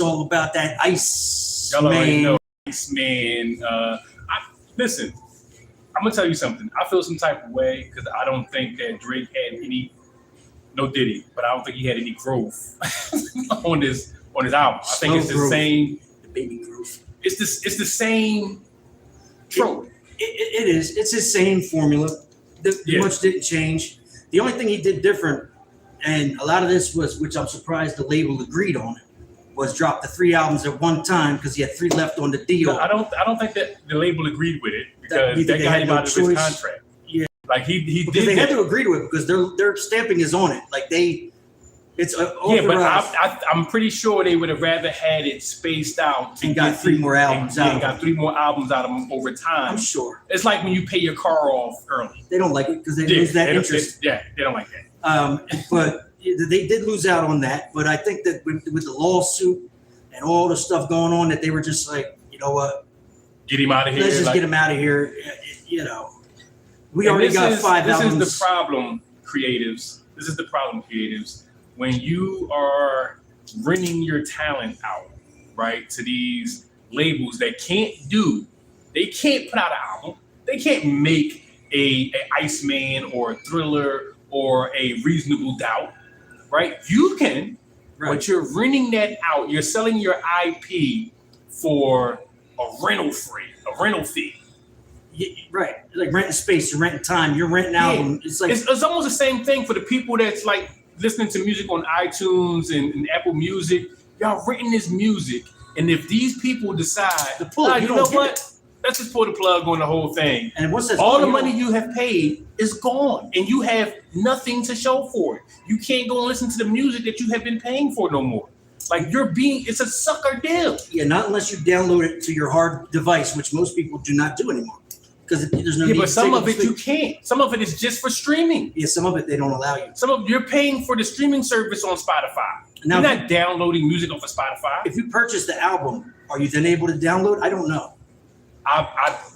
all about that Ice Y'all already Man. know Ice Man. Listen, I'm gonna tell you something. I feel some type of way because I don't think that Drake had any, no Diddy, but I don't think he had any growth on his album. I think it's the same. The baby growth. It's the same trope. It is. It's his same formula. Much didn't change. The only thing he did different, and a lot of this was, which I'm surprised the label agreed on, was drop the 3 albums at one time because he had 3 left on the deal. No, I don't think that the label agreed with it because that got him out of his contract. Yeah, like he because did. They had to agree to it because their stamping is on it. Like it's yeah, but I'm pretty sure they would have rather had it spaced out and got 3 more albums out. And got 3 more albums out of them over time. I'm sure. It's like when you pay your car off early. They don't like it because they lose that interest. They don't like that. But they did lose out on that. But I think that with the lawsuit and all the stuff going on, that they were just like, you know what? Get him out of here. Let's just get him out of here. You know, we already got 5 albums. This is the problem, creatives. This is the problem, creatives. When you are renting your talent out, right, to these labels that they can't put out an album. They can't make a Iceman or a Thriller or a Reasonable Doubt, right? You can, right. But you're renting that out. You're selling your IP for a rental fee. Yeah, right. Like renting space, you're renting time, you're renting album. It's like it's almost the same thing for the people that's like listening to music on iTunes and Apple Music. Y'all renting this music, and if these people decide to pull it, you know what? Let's just pull the plug on the whole thing. And once all the money you have paid is gone, and you have nothing to show for it. You can't go and listen to the music that you have been paying for no more. Like it's a sucker deal. Yeah, not unless you download it to your hard device, which most people do not do anymore. Because there's no need. But some of it you can't. Some of it is just for streaming. Yeah, some of it they don't allow you. You're paying for the streaming service on Spotify. Now, you're not downloading music off of Spotify. If you purchase the album, are you then able to download? I don't know.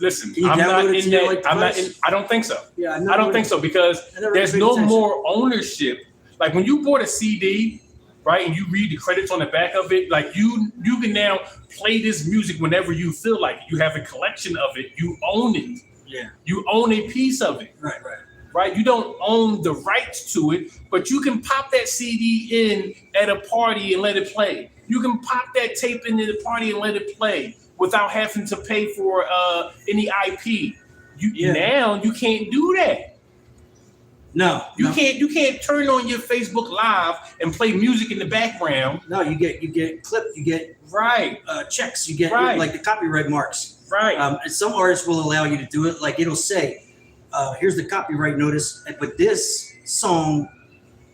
Listen. I'm not in that. I don't think so. Yeah, I don't think so because there's no more ownership. Like when you bought a CD, right, and you read the credits on the back of it, like you can now play this music whenever you feel like it. You have a collection of it. You own it. Yeah. You own a piece of it. Right. You don't own the rights to it, but you can pop that CD in at a party and let it play. You can pop that tape into the party and let it play without having to pay for any IP. Now you can't do that. No, you can't turn on your Facebook Live and play music in the background. No, you get clipped, you get checks, you get like the copyright marks. Right. And some artists will allow you to do it. Like it'll say, here's the copyright notice, but this song,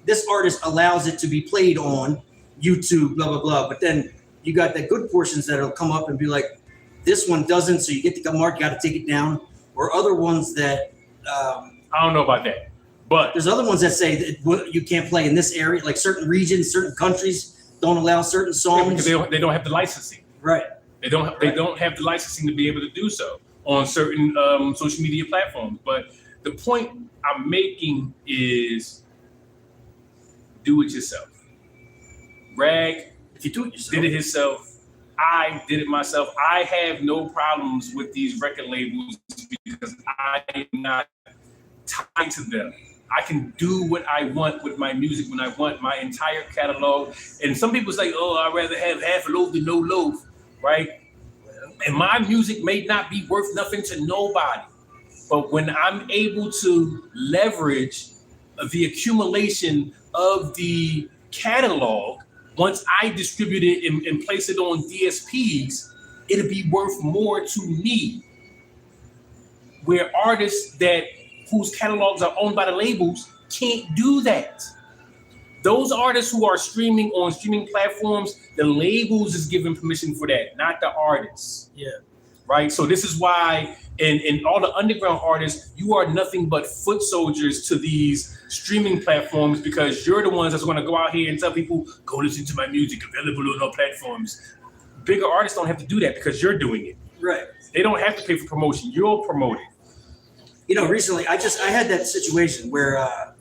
this artist allows it to be played on YouTube, blah, blah, blah. But then you got the good portions that'll come up and be like, this one doesn't, so you get the mark, you got to take it down. Or other ones that... I don't know about that. But there's other ones that say that you can't play in this area, like certain regions, certain countries don't allow certain songs. Yeah, because they don't have the licensing. Right. They don't have the licensing to be able to do so on certain social media platforms. But the point I'm making is do it yourself. Rag, if you do it yourself, did it himself. I did it myself. I have no problems with these record labels because I am not tied to them. I can do what I want with my music when I want, my entire catalog. And some people say, oh, I'd rather have half a loaf than no loaf, right? And my music may not be worth nothing to nobody. But when I'm able to leverage the accumulation of the catalog, once I distribute it and place it on DSPs, it'll be worth more to me. Where artists whose catalogs are owned by the labels can't do that. Those artists who are streaming on streaming platforms, the labels is giving permission for that, not the artists. Yeah. Right? So this is why in all the underground artists, you are nothing but foot soldiers to these streaming platforms because you're the ones that's going to go out here and tell people, go listen to my music, available on all platforms. Bigger artists don't have to do that because you're doing it. Right. They don't have to pay for promotion. You're promoting. You know, recently I had that situation where I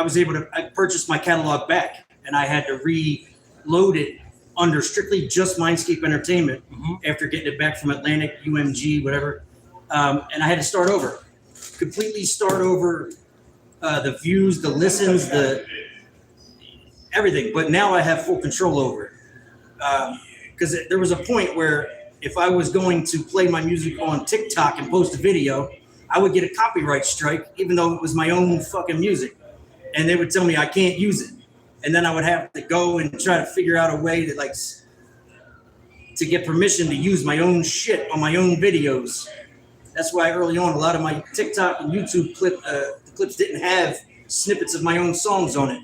was able to purchase my catalog back and I had to reload it under strictly just MindScApe Entertainment after getting it back from Atlantic, UMG, whatever. And I had to start over, completely start over the views, the listens, the everything. But now I have full control over it. Because there was a point where if I was going to play my music on TikTok and post a video, I would get a copyright strike, even though it was my own fucking music. And they would tell me I can't use it. And then I would have to go and try to figure out a way to to get permission to use my own shit on my own videos. That's why early on, a lot of my TikTok and YouTube clips didn't have snippets of my own songs on it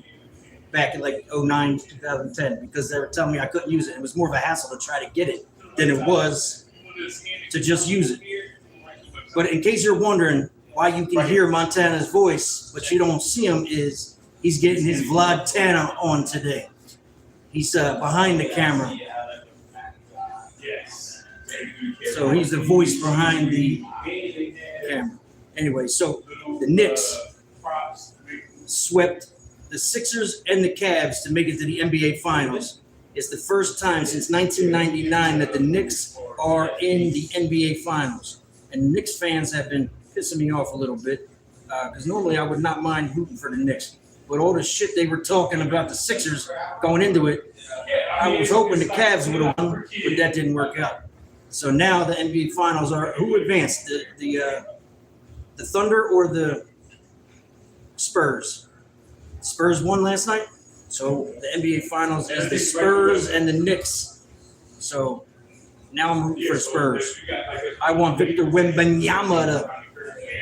back in like 09, 2010, because they were telling me I couldn't use it. It was more of a hassle to try to get it than it was to just use it. But in case you're wondering why you can hear Montana's voice, but you don't see him, is he's getting his Vlad Tana on today. He's behind the camera. So he's the voice behind the camera. Anyway, so the Knicks swept the Sixers and the Cavs to make it to the NBA Finals. It's the first time since 1999 that the Knicks are in the NBA Finals. And Knicks fans have been pissing me off a little bit because normally I would not mind rooting for the Knicks. But all the shit they were talking about the Sixers going into it, I was hoping the Cavs would have won, but that didn't work out. So now the NBA Finals are who advanced, the Thunder or the Spurs? Spurs won last night, so the NBA Finals is the Spurs and the Knicks. So now I'm rooting for the Spurs. I want Victor Wembanyama to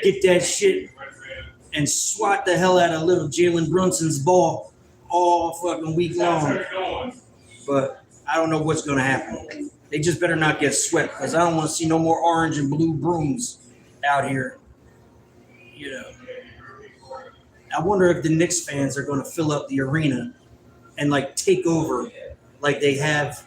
get that shit and swat the hell out of little Jalen Brunson's ball all fucking week long. But I don't know what's going to happen. They just better not get swept because I don't want to see no more orange and blue brooms out here. You know, I wonder if the Knicks fans are going to fill up the arena and take over like they have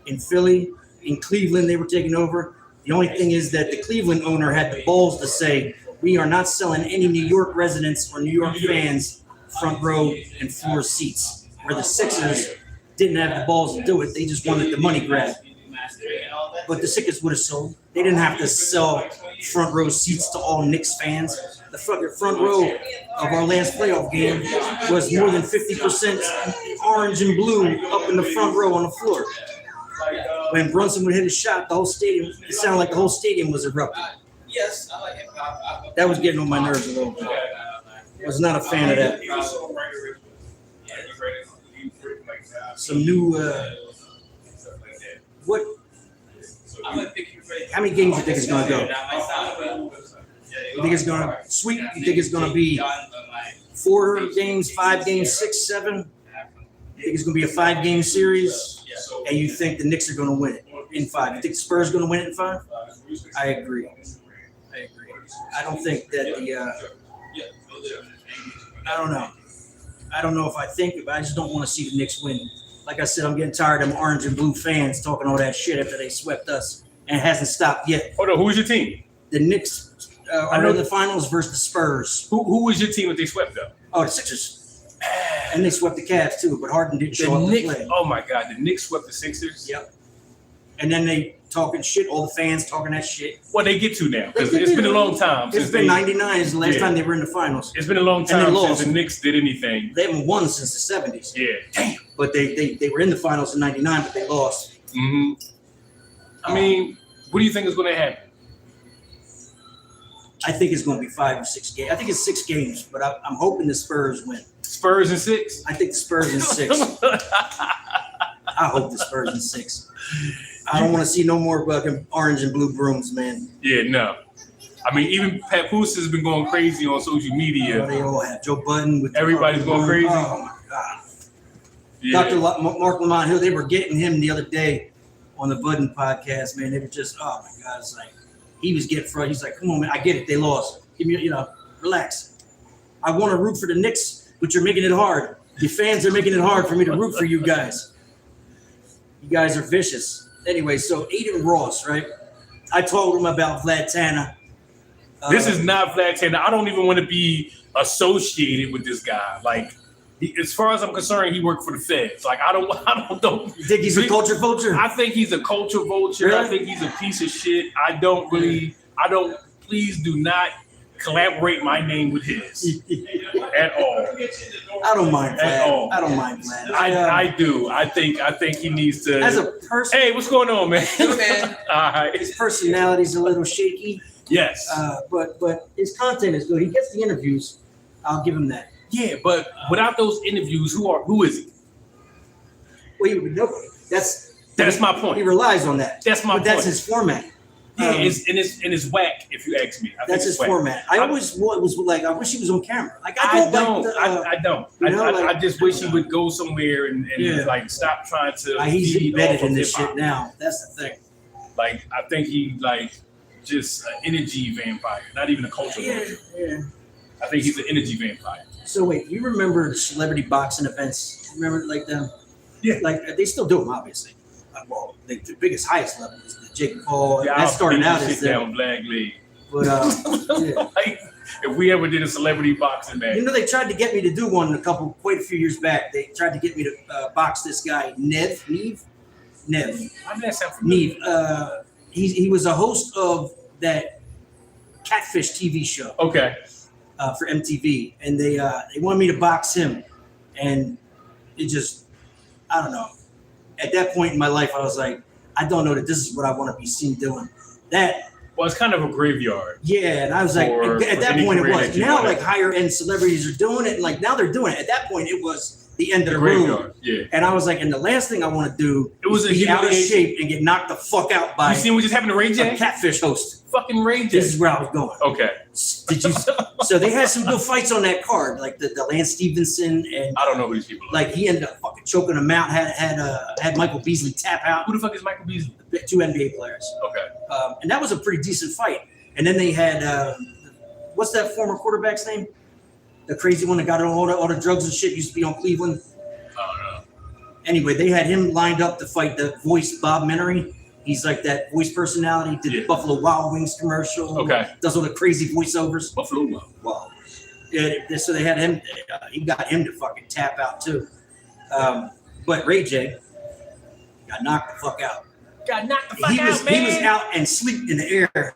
in Philly. In Cleveland, they were taking over. The only thing is that the Cleveland owner had the balls to say, we are not selling any New York residents or New York fans front row and floor seats. Where the Sixers didn't have the balls to do it. They just wanted the money grab. But the Sixers would have sold. They didn't have to sell front row seats to all Knicks fans. The fucking front row of our last playoff game was more than 50% orange and blue up in the front row on the floor. When Brunson would hit a shot, the whole stadium, it sounded like the whole stadium was erupting. Yes, I like hip hop. That was getting on my nerves a little bit. I was not a fan of that. Some new, what? How many games do you think it's going to go? You think it's going to sweep? You think it's going to be 4 games, 5 games, 6, 7? You think it's going to be a 5-game series? And you think the Knicks are going to win it in 5? You think the Spurs are going to win it in 5? I agree. I don't think that I don't know. I don't know if I think it, but I just don't want to see the Knicks win. Like I said, I'm getting tired of them orange and blue fans talking all that shit after they swept us, and it hasn't stopped yet. Hold on, who's your team? The Knicks are in the finals versus the Spurs. Who was your team that they swept though? Oh, the Sixers. And they swept the Cavs too, but Harden didn't show up to play. Oh my God, the Knicks swept the Sixers? Yep. And then they talking shit, all the fans talking that shit. Well, they get to now, because it's been a long time. It's been 99 is the last time they were in the finals. It's been a long time since the Knicks did anything. They haven't won since the 70s. Yeah. Damn. But they were in the finals in 99, but they lost. Mm-hmm. I mean, what do you think is going to happen? I think it's going to be 5 or 6 games. I think it's 6 games, but I'm hoping the Spurs win. Spurs in 6? I think the Spurs in 6. I hope the Spurs in 6. I don't want to see no more fucking orange and blue brooms, man. Yeah, no. I mean, even Papoose has been going crazy on social media. Oh, they all have. Joe Budden with everybody's going crazy. Oh my God. Yeah. Dr. Mark Lamont Hill, they were getting him the other day on the Budden podcast, man. They were just, oh my God, it's like he was getting frustrated. He's like, come on, man, I get it, they lost. Give me, relax. I want to root for the Knicks, but you're making it hard. Your fans are making it hard for me to root for you guys. You guys are vicious. Anyway, so Adin Ross, right? I told him about Vlad Tana. This is not Vlad Tana. I don't even want to be associated with this guy. Like, As far as I'm concerned, he worked for the feds. Like I don't know. You think he's a culture vulture? I think he's a culture vulture. Really? I think he's a piece of shit. Please do not collaborate my name with his at all. I don't mind Vlad. At all. I don't mind Vlad. I do. I think he needs to. As a person, hey, what's going on, man? Hey, man. All right. his personality's a little shaky. Yes. But his content is good. He gets the interviews. I'll give him that. Yeah, but without those interviews, who is he? Well, he would be nobody. That's my point. He relies on that. That's my But that's point. his format. Yeah, it's whack. If you ask me, I think That's his it's whack. format. I always was like, I wish he was on camera. Like I I don't. don't. Like I don't. you know, I like- just wish he would go somewhere and Yeah. like stop trying to. He's feed embedded off of in this hip-hop. shit now. That's the thing. Like I think he like just an energy vampire, not even a culture vulture. Yeah. I think he's an energy vampire. So wait, you remember celebrity boxing events? Remember like them? Yeah. Like they still do them, obviously. Well, the biggest, highest level is the Jake Paul. Yeah, that I'll started beat out the as shit that. down Black League. But yeah. Like if we ever did a celebrity boxing match. You know, they tried to get me to do one quite a few years back. They tried to get me to box this guy, Nev. I mean, that sounds Neve. familiar. He was a host of that Catfish TV show Okay. for MTV, and they wanted me to box him, and it just, I don't know. At that point in my life, I was like, I don't know that this is what I want to be seen doing. That, Well, it's kind of a graveyard. yeah, and I was like, For at that any point it career was. that you Now, wanna- like higher end celebrities are doing it, and like now they're doing it. At that point, it was the end of the road. Graveyard. Yeah. And I was like, and the last thing I want to do It was is a be out of humiliation. shape and get knocked the fuck out by You seen what just happened to Ray a J? Catfish host. Fucking Ray This J. is where I was going. Okay. Did you? So they had some good fights on that card, like the Lance Stevenson, and I don't know who these people are. like he ended up fucking choking him out. Had Michael Beasley tap out. Who the fuck is Michael Beasley? Two NBA players, Okay. and that was a pretty decent fight. And then they had what's that former quarterback's name? The crazy one that got all the drugs and shit used to be on Cleveland. I don't know. Anyway, they had him lined up to fight the voice Bob Menery. He's like that voice personality. Did the Yeah. Buffalo Wild Wings commercial. Okay. Does all the crazy voiceovers. Buffalo Wild. Wow. Yeah, so they had him. He got him to fucking tap out too. But Ray J got knocked the fuck out. Got knocked the fuck He was out, man. he was out and sleep in the air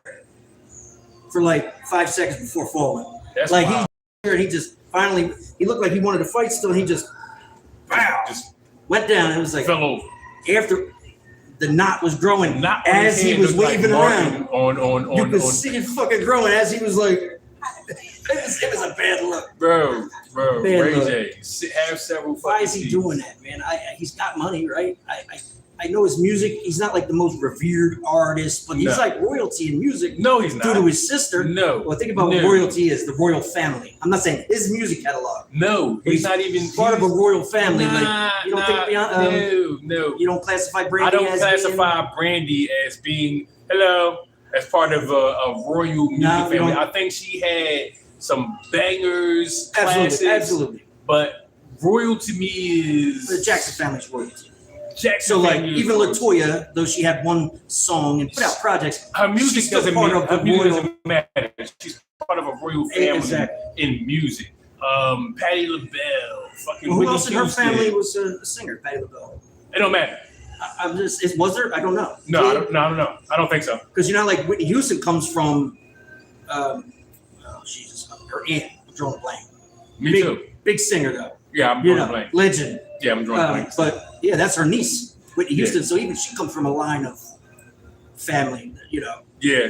for like 5 seconds before falling. That's Like wild. he's there and he just finally he looked like he wanted to fight still. And he just Just went down. It was like fell over. after the knot was growing Not on as his he hand, was looked like waving marking around. On You could see it fucking growing as he was like. It was a bad look. bro. Bad Ray look. J. Have several. Why is he fucking doing that, man? He's got money, right? I know his music. He's not like the most revered artist, but he's No. like royalty in music No, he's due not. to his sister. No. Well, think about what No. royalty is, the royal family. I'm not saying his music catalog. No, he's not even Part of a royal family. Like you don't think no. you don't classify I Brandy don't as classify Brandy as being as part of a royal music No, you family. don't. I think she had some bangers, being, classics, absolutely. but royal to me is The Jackson family's royalty. Jackson So like family is even royalty. Latoya, though she had one song and put out projects, Her music she's still doesn't part mean, of the her music royal- doesn't matter. She's part of a royal family Exactly. in music. Patty LaBelle, fucking Well, who Whitney else in her Houston. family was a singer? Patty LaBelle. It don't matter. I'm just. Was there? I don't know. No, I don't know. I don't think so. Because you know, like Whitney Houston comes from, oh Jesus, her aunt. I'm drawing a blank. Me big, too. Big singer though. Yeah, I'm You drawing a know, blank. legend. Yeah, I'm drawing a blank. But yeah, that's her niece, Whitney Yeah. Houston. So even she comes from a line of family, you know. Yeah,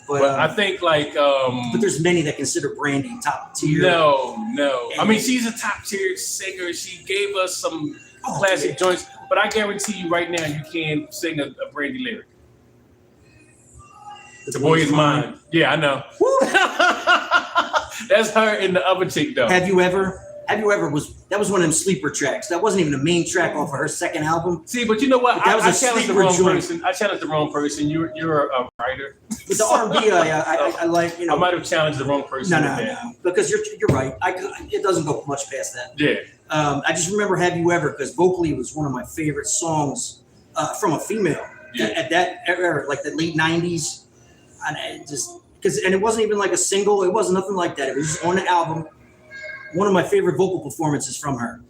But, but I think like but there's many that consider Brandy top tier. no. I mean, she's a top tier singer. She gave us some classic joints, but I guarantee you right now, you can't sing a Brandy lyric. The boy is mine. Yeah, I know. That's her and the other chick though. Have you ever that was one of them sleeper tracks. That wasn't even the main track off of her second album. See, but you know what? That was I a challenged the sleeper wrong joint. person. I challenged the wrong person. You're a writer. With the R&B, I like, you know. I might have challenged the wrong person. No, with that. because you're right. It doesn't go much past that. Yeah. I just remember "Have You Ever" because vocally it was one of my favorite songs from a female at that era, like the late '90s, and it just and it wasn't even like a single. It wasn't nothing like that. It was just on the album, one of my favorite vocal performances from her.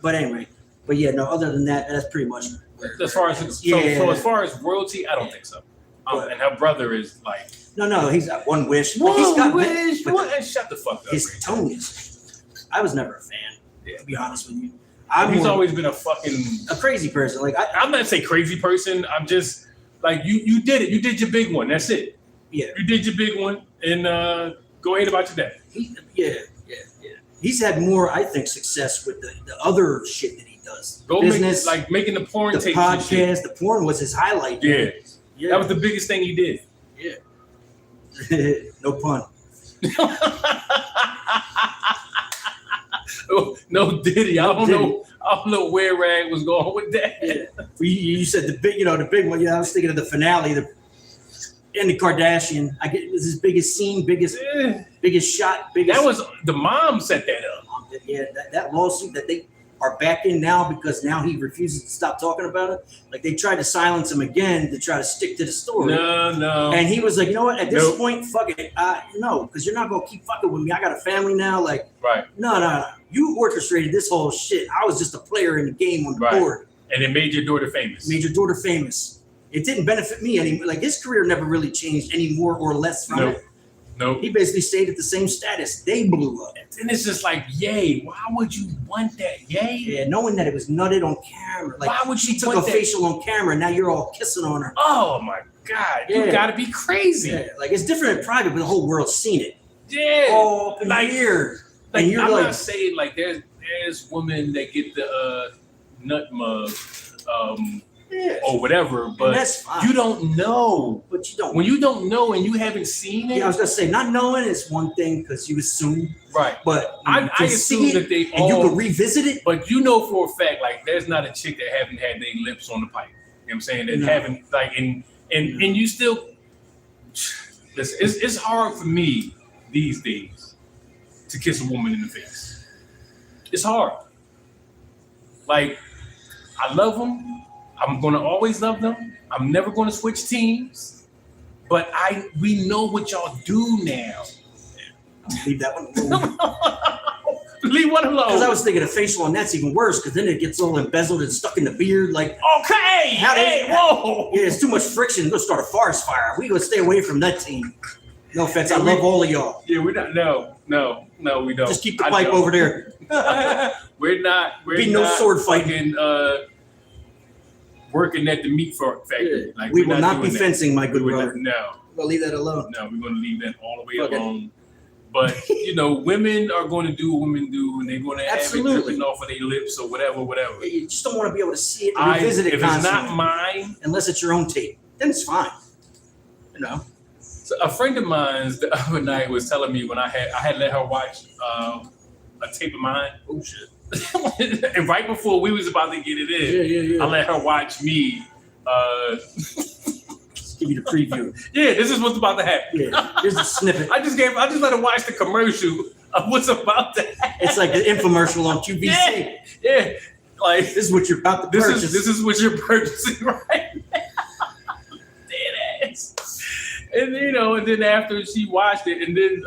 But anyway, yeah, no. Other than that, that's pretty much. As far as so as far as royalty, I don't think so. And her brother is like. No, he's got One Wish. He's got Wish. Shut the fuck up. His tone is. I was never a fan. To be honest with you, he's always been a crazy person. Like I'm not saying crazy person. I'm just like you did it. You did your big one. That's it. Yeah. You did your big one, and go ahead about your day. Yeah. He's had more, I think, success with the other shit that he does. Business, making the porn the tapes. Podcast. The porn was his highlight. Yeah. That was the biggest thing he did. Yeah. No pun. No Diddy. I don't know where Rag was going with that. Yeah. You said the big one. Yeah, I was thinking of the finale, and the Kardashian. I get it was his biggest scene, biggest shot, biggest. That was the mom set that up. Yeah, that lawsuit that they are back in now because now he refuses to stop talking about it. Like they tried to silence him again to try to stick to the story. No. And he was like, you know what? At this point, fuck it. No, because you're not gonna keep fucking with me. I got a family now. Like, right? No. You orchestrated this whole shit. I was just a player in the game on the board. And it made your daughter famous. It didn't benefit me anymore. Like his career never really changed any more or less from it. No. He basically stayed at the same status. They blew up. And it's just like, yay, why would you want that? Yay? Yeah, knowing that it was nutted on camera. Like, why would she took a facial on camera and now you're all kissing on her? Oh my God. Yeah. You gotta be crazy. Yeah. Like it's different in private, but the whole world's seen it. Yeah. Oh, here. Like, and you're I'm not saying like there's women that get the nut mug or whatever, but that's fine. You don't know. But you don't. When you don't know and you haven't seen it. Yeah, I was gonna say not knowing is one thing because you assume. Right. But I assume that they all. And you can revisit it. But you know for a fact, like there's not a chick that haven't had their lips on the pipe. You know what I'm saying? That haven't like and you still. Listen, it's hard for me these days to kiss a woman in the face. It's hard. Like I love them. I'm gonna always love them. I'm never gonna switch teams. But we know what y'all do now. Leave that one alone. Leave one alone. Because I was thinking a facial on that's even worse because then it gets all embezzled and stuck in the beard. Like, okay, whoa. Yeah, it's too much friction. Go start a forest fire. We gonna stay away from that team. No offense, I love all of y'all. Yeah, we don't. No, we don't. Just keep the pipe over there. We're not. Be no sword fighting. Working at the meat factory. Like we will not be fencing, my good brother. No, we'll leave that alone. No, we're going to leave that all the way alone. But women are going to do what women do, and they're going to have it dripping off of their lips or whatever. You just don't want to be able to see it and revisit it constantly. If it's not mine, unless it's your own tape, then it's fine. So a friend of mine the other night was telling me when I had let her watch a tape of mine. Oh shit. And right before we was about to get it in, I let her watch me. Just give you the preview. Yeah, this is what's about to happen. Yeah, here's a snippet. I just let her watch the commercial of what's about to happen. It's like the infomercial on QVC. Yeah. Like this is what you're about to purchase. This is what you're purchasing right now. Dead ass. And and then after she watched it, and then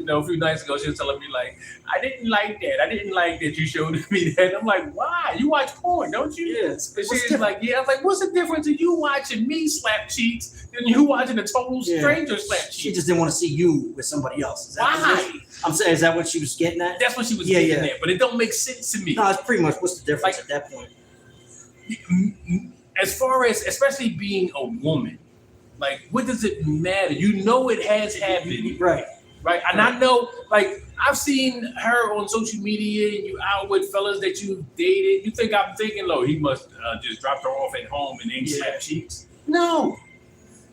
a few nights ago, she was telling me like, I didn't like that you showed me that. I'm like, why? You watch porn, don't you? Yes. And she's like, yeah. I was like, what's the difference in you watching me slap cheeks than you watching a total stranger slap cheeks? She just didn't want to see you with somebody else. Is that why? I'm saying, is that what she was getting at? That's what she was getting at, but it don't make sense to me. No, it's pretty much what's the difference at that point. As far as, especially being a woman, like, what does it matter? You know it has happened. Right. And I know, like, I've seen her on social media and you out with fellas that you dated. You think I'm thinking, he must just dropped her off at home and then slap cheeks? No.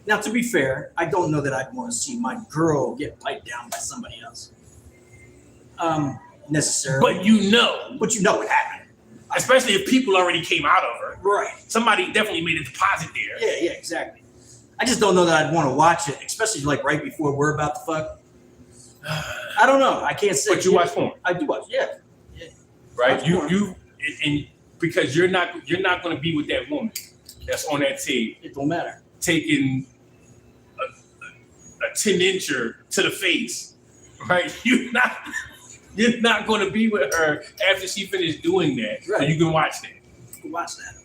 Now, to be fair, I don't know that I'd want to see my girl get piped down by somebody else. Necessarily. But you know it happened. Especially if people already came out of her. Right. Somebody definitely made a deposit there. Yeah, exactly. I just don't know that I'd want to watch it, especially like right before we're about to fuck. I don't know. I can't say. But you watch porn. I do watch. Yeah. Right. You because you're not going to be with that woman that's on that tape. It don't matter. Taking a 10-incher to the face, right? You're not. You're not going to be with her after she finished doing that. Right. So you can watch that. Watch that.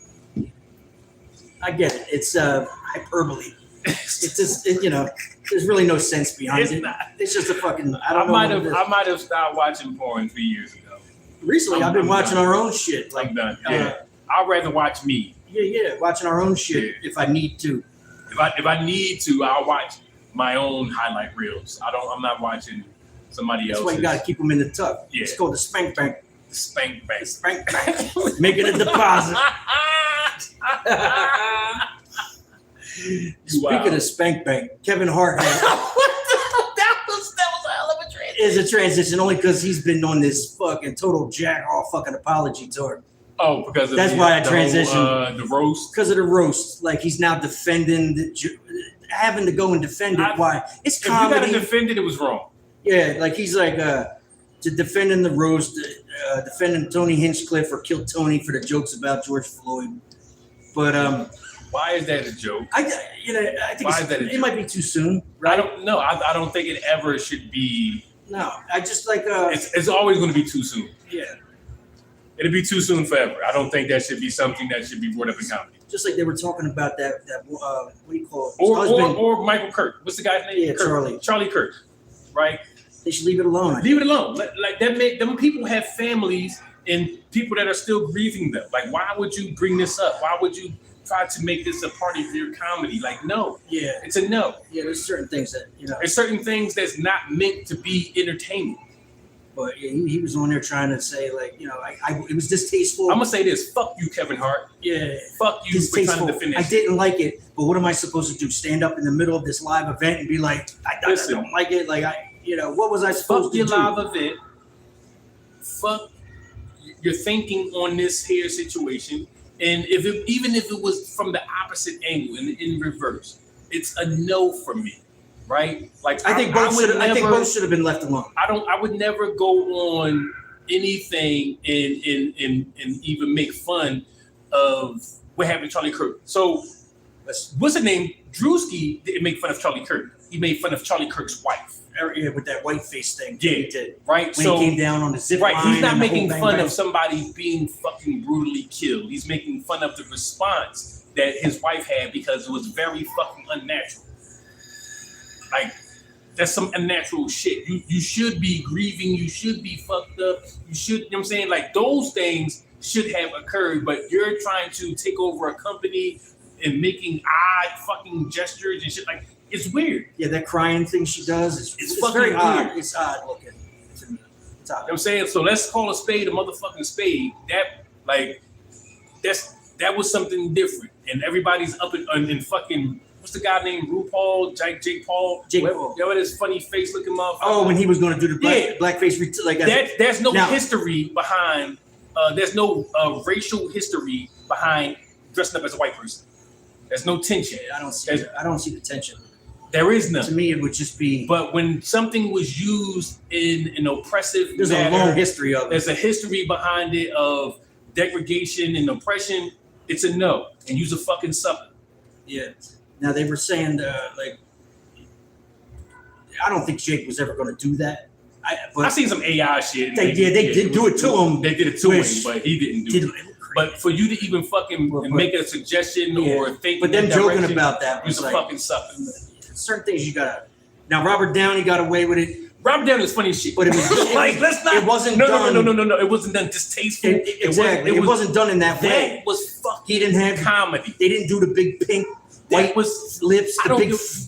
I get it. It's hyperbole. It's just there's really no sense behind It's it. not. It's just a fucking. I might have stopped watching porn 3 years ago. Recently, I've been watching our own shit. I'm done. Yeah, I'd rather watch me. Yeah, watching our own shit if I need to. If I need to, I'll watch my own highlight reels. I'm not watching somebody else's. That's why you gotta keep them in the tuck. Yeah. It's called the spank bank. Spank bank. Spank bank. Making a deposit. Speaking of spank bank, Kevin Hart had. that was a hell of a transition. Is a transition only because he's been on this fucking total jack off fucking apology tour. Oh, because of that's why I transitioned. The roast. Because of the roast, like he's now defending having to go and defend it. Why? It's comedy. If you gotta defend it, it was wrong. Yeah, like he's like to defending the roast, defending Tony Hinchcliffe or Kill Tony for the jokes about George Floyd. But why is that a joke? I think it might be too soon. Right? I don't know. I don't think it ever should be. No, I just like it's always going to be too soon. Yeah. It'll be too soon forever. I don't think that should be something that should be brought up in comedy. Just like they were talking about that what do you call it? Or Michael Kirk. What's the guy's name? Yeah, Kirk. Charlie Kirk. Right? They should leave it alone. Leave it alone. Like that them people have families and people that are still grieving them. Like, why would you bring this up? Why would you try to make this a part of your comedy? Like, no. Yeah. It's a no. Yeah, there's certain things that, There's certain things that's not meant to be entertainment. But yeah, he was on there trying to say, like, it was distasteful. I'm going to say this. Fuck you, Kevin Hart. Yeah. Fuck you for trying to defend this. I didn't like it, but what am I supposed to do? Stand up in the middle of this live event and be like, I don't like it? Like, what was I supposed to do? Fuck your live event. Fuck your thinking on this here situation. And even if it was from the opposite angle and in reverse, it's a no for me. Right? Like I think both should have been left alone. I would never go on anything and even make fun of what happened to Charlie Kirk. So what's the name? Drewski didn't make fun of Charlie Kirk. He made fun of Charlie Kirk's wife. Yeah, with that white face thing. Yeah, he did. Right. When he came down on the zip line. Right. He's not making fun of somebody being fucking brutally killed. He's making fun of the response that his wife had because it was very fucking unnatural. Like, that's some unnatural shit. You should be grieving. You should be fucked up. You should, what I'm saying? Like, those things should have occurred, but you're trying to take over a company and making odd fucking gestures and shit. Like, it's weird. Yeah, that crying thing she does, it's fucking very weird. odd. It's odd looking to me. It's odd. You know what I'm saying? So let's call a spade a motherfucking spade. That was something different. And everybody's up in fucking, what's the guy named RuPaul? Jake Paul? Jake Paul. You know what his funny face looking motherfucker? Oh, when he was going to do the blackface. There's no history behind, there's no racial history behind dressing up as a white person. There's no tension. I don't see the tension. There is none. To me, it would just be. But when something was used in an oppressive there's manner, a long history of it. There's a history behind it of degradation and oppression. It's a no. And use a fucking sucker. Yeah. Now they were saying I don't think Jake was ever going to do that. I've seen some AI shit. They did do it to him. They did it to him, but he didn't do it. But for you to even fucking make a suggestion or think, but them joking about that was a fucking sucker. Certain things you gotta. Now Robert Downey got away with it. Robert Downey was funny as shit, but it was like let's not. It wasn't done. No. It wasn't done distasteful. Exactly. It wasn't done in that way. That was fucking. He didn't have comedy. They didn't do the big pink white lips.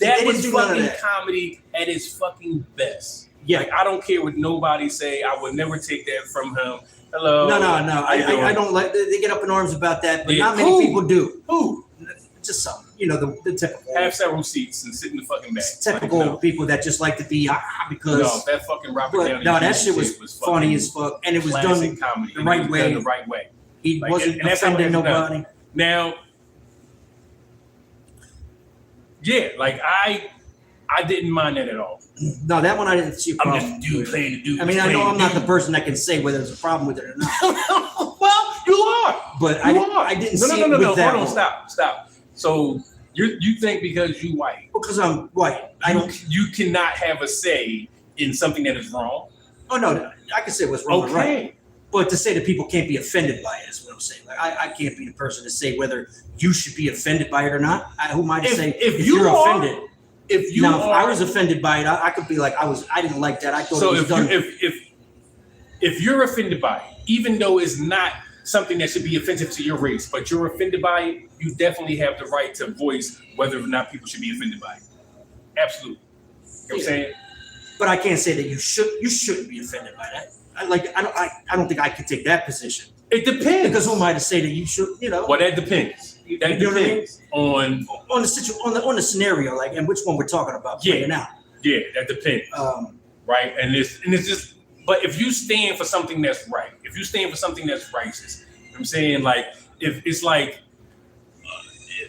That was fucking comedy at its fucking best. Yeah. Like, I don't care what nobody say. I would never take that from him. Hello. No. I don't like. They get up in arms about that, but not many people do. Who? Just some. The typical. Have several seats and sit in the fucking back. Typical people that just like to be because. No, that fucking Robert Downey. No, that shit was funny as fuck, and it was done comedy. the right way. The right way. He wasn't offending nobody. Now, yeah, like I didn't mind that at all. No, that one I didn't see a problem. I'm just a dude playing the dude. I mean, I know I'm not the person that can say whether there's a problem with it or not. Well, you are. But I didn't see it with that. Hold on, stop. So you think because you white? Because I'm white, you cannot have a say in something that is wrong. Oh no, I can say what's wrong and Okay. right. But to say that people can't be offended by it is what I'm saying. Like I can't be the person to say whether you should be offended by it or not. Who am I to say if you're offended? If you now, are, if I was offended by it, I could be like I didn't like that. I thought so it was done. if you're offended by it, even though it's not something that should be offensive to your race, but you're offended by it, you definitely have the right to voice whether or not people should be offended by it. Absolutely. You know what I'm saying? But I can't say that you shouldn't be offended by that. I don't think I can take that position. It depends. Because who am I to say that you should, Well, that depends. That depends on the scenario, like, and which one we're talking about playing out. Yeah, that depends. Right, and it's just. But if you stand for something that's right, if you stand for something that's righteous, I'm saying, like, if it's like,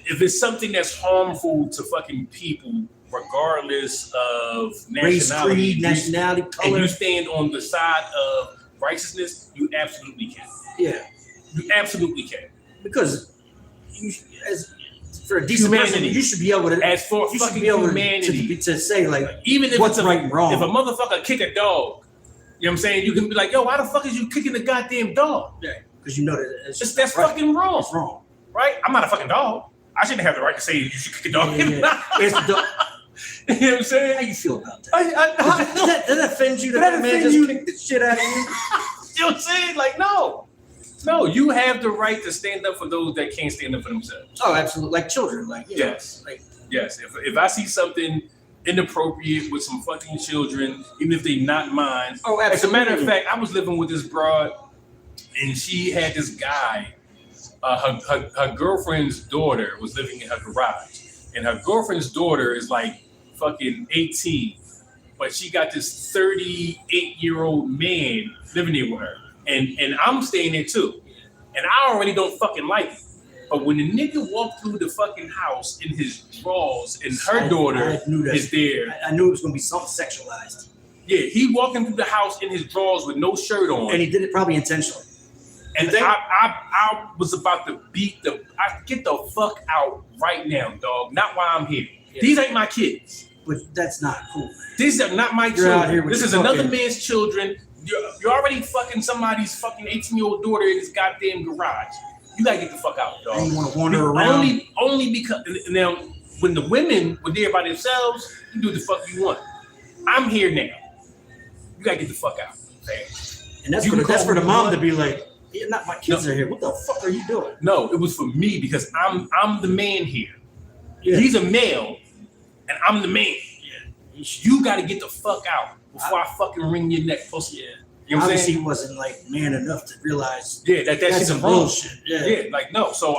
if it's something that's harmful to fucking people, regardless of race, nationality, creed, nationality, color, and you stand on the side of righteousness, you absolutely can. Yeah, you absolutely can. Because for a decent person, you should be able to. As for fucking humanity, to say like even if what's it's right and wrong. If a motherfucker kick a dog, you know what I'm saying? You can be like, yo, why the fuck is you kicking the goddamn dog? Yeah, because you know that that's right. Fucking wrong. It's wrong, right? I'm not a fucking dog. I shouldn't have the right to say you should kick a dog. Yeah. It's the dog. You know what I'm saying? How you feel about that? Does that offend you that man just kicked the shit out of you? You know what I'm saying? Like, no, you have the right to stand up for those that can't stand up for themselves. Oh, absolutely. Like children. Like, yes. Yes. If I see something inappropriate with some fucking children, even if they not mine. Oh, absolutely. As a matter of fact, I was living with this broad, and she had this guy. Her girlfriend's daughter was living in her garage, and her girlfriend's daughter is like fucking 18, but she got this 38-year-old man living there with her, and I'm staying there too, and I already don't fucking like it. But when the nigga walked through the fucking house in his drawers and her daughter is there. I knew it was going to be something sexualized. Yeah, he walking through the house in his drawers with no shirt on. And he did it probably intentionally. And I was about to get the fuck out right now, dog. Not while I'm here. Yeah. These ain't my kids. But that's not cool, man. These are not my children. This is another man's children. You're already fucking somebody's fucking 18-year-old daughter in his goddamn garage. You gotta get the fuck out, dog. And you want to wander around? Only because now, when the women were there by themselves, you do what the fuck you want. I'm here now. You gotta get the fuck out. Okay? And that's for the mom to be like, yeah, not my kids are here. What the fuck are you doing? No, it was for me because I'm the man here. Yeah. He's a male, and I'm the man. Yeah. You got to get the fuck out before I fucking wring your neck, pussy. Yeah. You know what I'm Obviously, saying? he wasn't like man enough to realize. Yeah, that's shit's some bullshit. Yeah, like no. So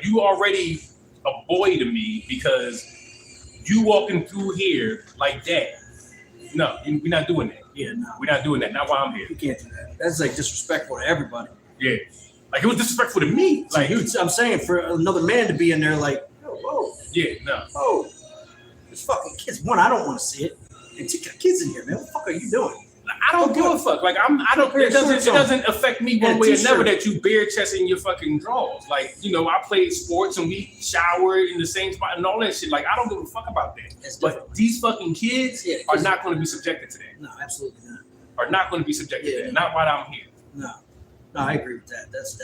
you already a boy to me because you walking through here like that. No, we're not doing that. Yeah, no, we're not doing that. Not while I'm here. You can't do that. That's like disrespectful to everybody. Yeah, like it was disrespectful to me. Like I'm saying for another man to be in there like, whoa. Yeah, no. Oh, there's fucking kids. One, I don't want to see it. And two, kids in here, man. What the fuck are you doing? I don't give a fuck. Like I don't. It doesn't affect me one way or another that you bare chesting your fucking drawers. Like I played sports and we showered in the same spot and all that shit. Like I don't give a fuck about that. But these fucking kids are not going to be subjected to that. No, absolutely not. Are not going to be subjected to that. Not while I'm here. No, I agree with that. That's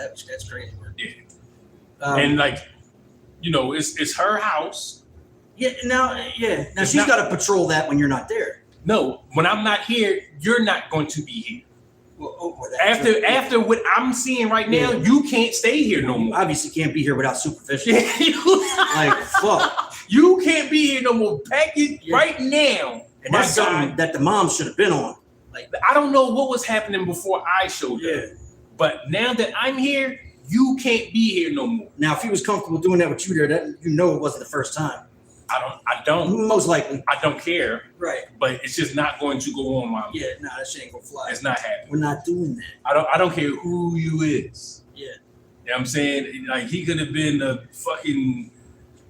crazy. Yeah. And like, it's her house. Yeah. Now she's got to patrol that when you're not there. No, when I'm not here, you're not going to be here. Well, after what I'm seeing right now, you can't stay here no more. Obviously, can't be here without supervision. Like fuck, you can't be here no more. Pack it right now. And that's something that the mom should have been on. Like I don't know what was happening before I showed up, but now that I'm here, you can't be here no more. Now, if he was comfortable doing that with you there, that it wasn't the first time. I don't. Most likely. I don't care. Right. But it's just not going to go on while that shit ain't gonna fly. It's not happening. We're not doing that. I don't care who you is. Yeah. You know what I'm saying? Like he could have been a fucking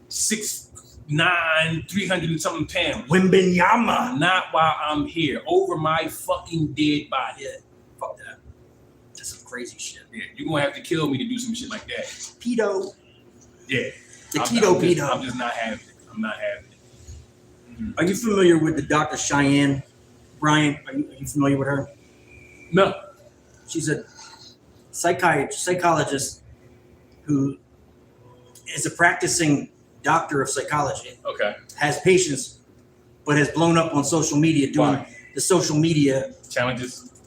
6'9", 300 and something pounds. Wimbenyama. Not while I'm here. Over my fucking dead body. Yeah. Fuck that. That's some crazy shit. Yeah. You're gonna have to kill me to do some shit like that. Pedo. Yeah. The keto pedo. I'm just not having it. I'm not having it. Are you familiar with the Dr. Cheyenne Bryant? Are you familiar with her? No. She's a psychologist who is a practicing doctor of psychology. Okay. Has patients, but has blown up on social media doing the social media challenges,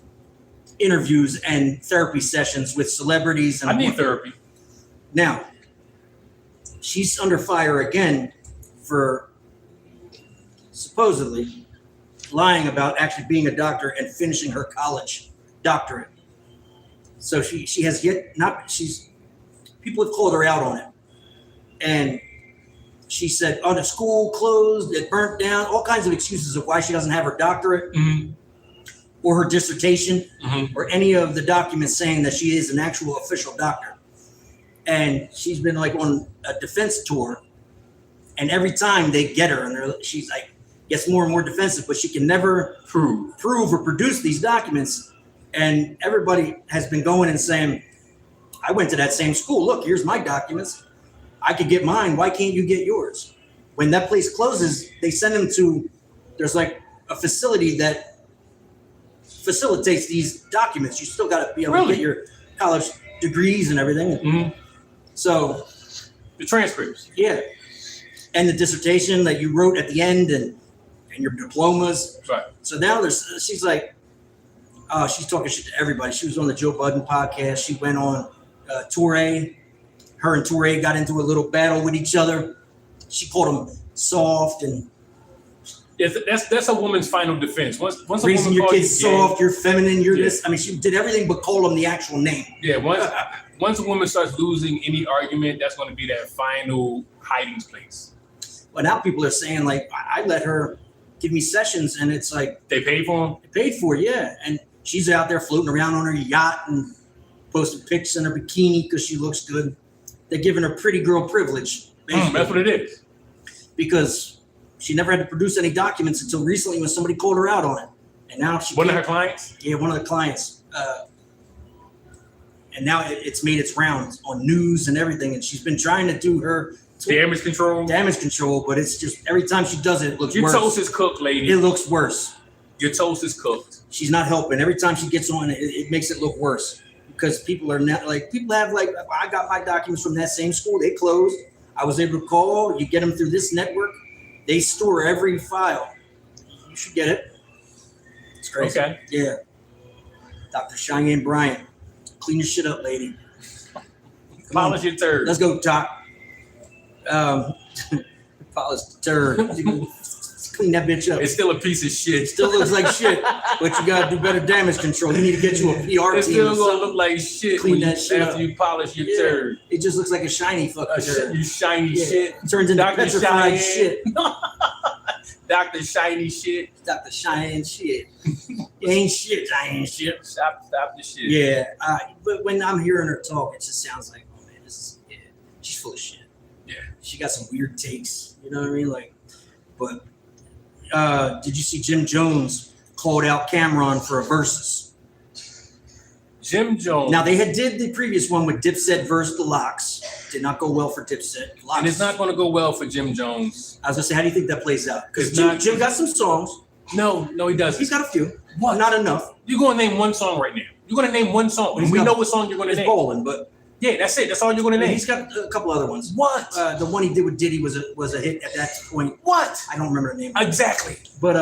interviews, and therapy sessions with celebrities. And I need therapy. Now, she's under fire again for supposedly lying about actually being a doctor and finishing her college doctorate. So she has people have called her out on it. And she said, oh, the school closed, it burnt down, all kinds of excuses of why she doesn't have her doctorate or her dissertation or any of the documents saying that she is an actual official doctor. And she's been like on a defense tour, and every time they get her, and she's like gets more and more defensive, but she can never prove or produce these documents. And everybody has been going and saying, I went to that same school. Look, here's my documents. I could get mine. Why can't you get yours? When that place closes, they send them to, there's like a facility that facilitates these documents. You still got to be able to get your college degrees and everything. So the transcripts. Yeah. And the dissertation that you wrote at the end and your diplomas. Right. So now she's like, she's talking shit to everybody. She was on the Joe Budden podcast. She went on Touré. Her and Touré got into a little battle with each other. She called him soft and. That's a woman's final defense. Once raising your kids soft, you're feminine, you're this. I mean, she did everything but call him the actual name. Yeah. Once a woman starts losing any argument, that's going to be that final hiding place. Well, now people are saying like, I let her give me sessions, and it's like they paid for them. They paid for it, yeah. And she's out there floating around on her yacht and posting pics in her bikini because she looks good. They're giving her pretty girl privilege. That's what it is. Because she never had to produce any documents until recently when somebody called her out on it. And now she one of her clients? Yeah, one of the clients. And now it's made its rounds on news and everything. And she's been trying to do her damage control, but it's just every time she does it, it looks worse. Your toast is cooked, lady. It looks worse. Your toast is cooked. She's not helping. Every time she gets on, it makes it look worse because people are not like I got my documents from that same school. They closed. I was able to call. You get them through this network. They store every file. You should get it. It's crazy. Okay. Yeah. Dr. Cheyenne Bryant. Clean your shit up, lady. Polish your turd. Let's go, Doc. Polish the turd. Clean that bitch up. It's still a piece of shit. It still looks like shit, but you gotta do better damage control. You need to get you a PR team. It's still gonna look like shit. Clean that shit after you polish your turd. It just looks like a shiny fucking turd. You shiny shit. It turns into Dr. petrified shit. Dr. Shiny shit. Dr. Cheyenne shit. You ain't shit. I ain't shit. Stop the shit. Yeah. But when I'm hearing her talk, it just sounds like, oh man, she's full of shit. Yeah. She got some weird takes. You know what I mean? Like, but did you see Jim Jones called out Cameron for a Verzuz? Jim Jones. Now they did the previous one with Dipset versus the Locks. Did not go well for Dipset. And it's not going to go well for Jim Jones. I was gonna say, how do you think that plays out? Because Jim got some songs. No, he doesn't. He's got a few. What? Not enough. You're going to name one song right now. You're going to name one song. And we know what song you're going to name. It's Bowling, but yeah, that's it. That's all you're going to name. He's got a couple other ones. What? The one he did with Diddy was a hit at that point. What? I don't remember the name. Exactly. But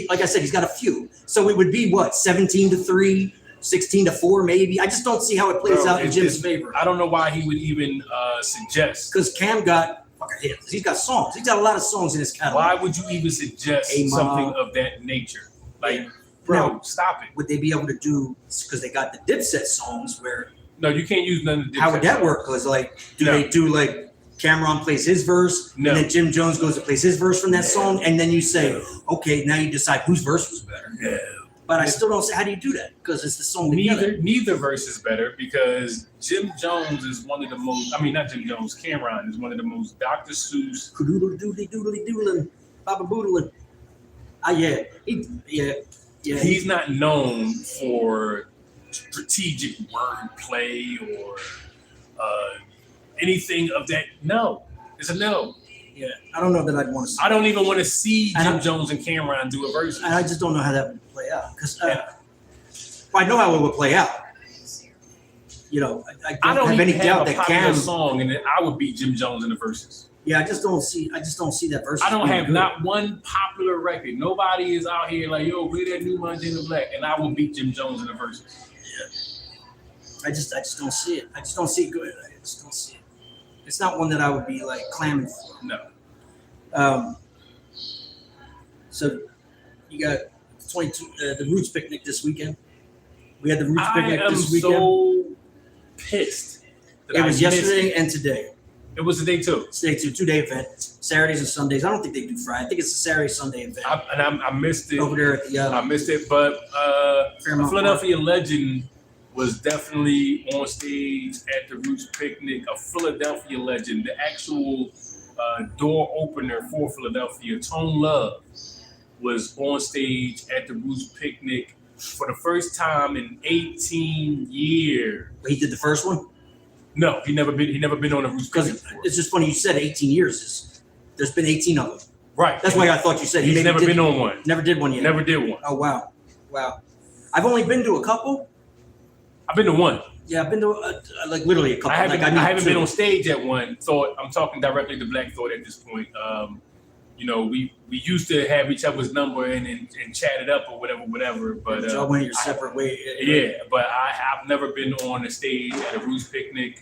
like I said, he's got a few. So it would be what, 17-3, 16-4, maybe. I just don't see how it plays out in Jim's favor. I don't know why he would even suggest. Because Cam got fucking hits. He's got songs. He's got a lot of songs in his catalog. Why would you even suggest something of that nature? Like, bro, stop it. Would they be able to do? Because they got the Dipset songs where. No, you can't use none of the Dipset. How would that work? Because like, do they do like Cameron plays his verse, and then Jim Jones goes and plays his verse from that song, and then you say, okay, now you decide whose verse was better. No. But I still don't say how do you do that? Because it's the song together. Neither verse is better because Jim Jones is one of the most. I mean, not Jim Jones. Cameron is one of the most Dr. Seuss. Doodly doodly doodling, Baba Boodling. Yeah. He's not known for strategic wordplay or anything of that. No, it's a no. Yeah, I don't know that I'd want to see. I don't even want to see Jim Jones and Cameron do a verse. I just don't know how that would play out because I know how it would play out. You know, I don't have any doubt that Cam song, and then I would beat Jim Jones in the verses. Yeah, I just don't see that verse. I don't have not one popular record. Nobody is out here like, yo, play that new Montana Black, and I will beat Jim Jones in the verses. Yeah. I just don't see it. I just don't see it good. I just don't see it. It's not one that I would be like clamoring for. No. So you got 22 the Roots picnic this weekend. We had the Roots picnic this weekend. So pissed. It was yesterday and today. It was today too. It's day 2, 2-day event. Saturdays and Sundays. I don't think they do Friday. I think it's a Saturday Sunday event. I missed it over there at the. I missed it, but Philadelphia legend was definitely on stage at the Roots picnic. A Philadelphia legend, the actual door opener for Philadelphia, Tone Love, was on stage at the Roots picnic for the first time in 18 years. He did the first one? No, he never been on a Roots picnic before. It's just funny you said 18 years. There's been 18 of them. Right. That's why I thought you said he's never been on one. Never did one yet. Never did one. Oh wow. I've only been to a couple. I've been to one. Yeah, I've been to like literally a couple. I haven't been on stage at one. So I'm talking directly to Black Thought at this point. You know, we used to have each other's number and chat it up or whatever. But y'all went your separate way. Yeah, but I've never been on a stage at a Roots picnic.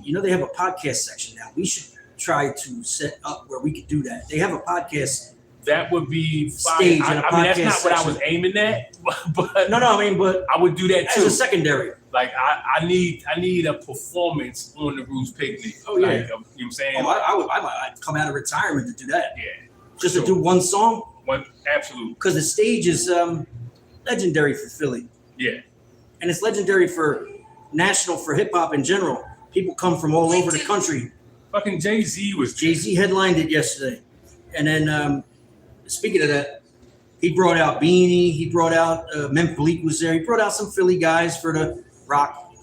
You know, they have a podcast section now. We should try to set up where we could do that. They have a podcast. That would be stage. I mean, that's not what I was aiming at. But no. I mean, but I would do that too. As a secondary. Like I need a performance on the Roots picnic. Oh yeah, like, you know what I'm saying? Oh, I'd come out of retirement to do that. Yeah, just to do one song. One, absolutely. Because the stage is legendary for Philly. Yeah, and it's legendary for national for hip hop in general. People come from all over the country. Fucking Jay-Z headlined it yesterday, and then speaking of that, he brought out Beanie. He brought out Blak was there. He brought out some Philly guys for the rock,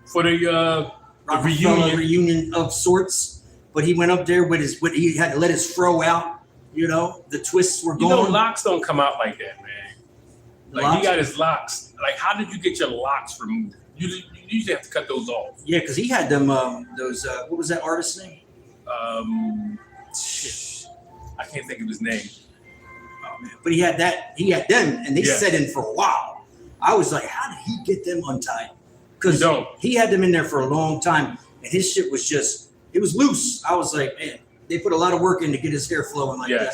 for the reunion of sorts. But he went up there with he had to let his fro out. The twists were going. Locks don't come out like that, man. Like he got his locks. Like, how did you get your locks removed? You usually have to cut those off. Yeah, because he had them. Those. What was that artist's name? I can't think of his name. Oh man! But he had that. He had them, and they set in for a while. I was like, how did he get them untied? Because he had them in there for a long time, and his shit was just. It was loose. I was like, man, they put a lot of work in to get his hair flowing like that.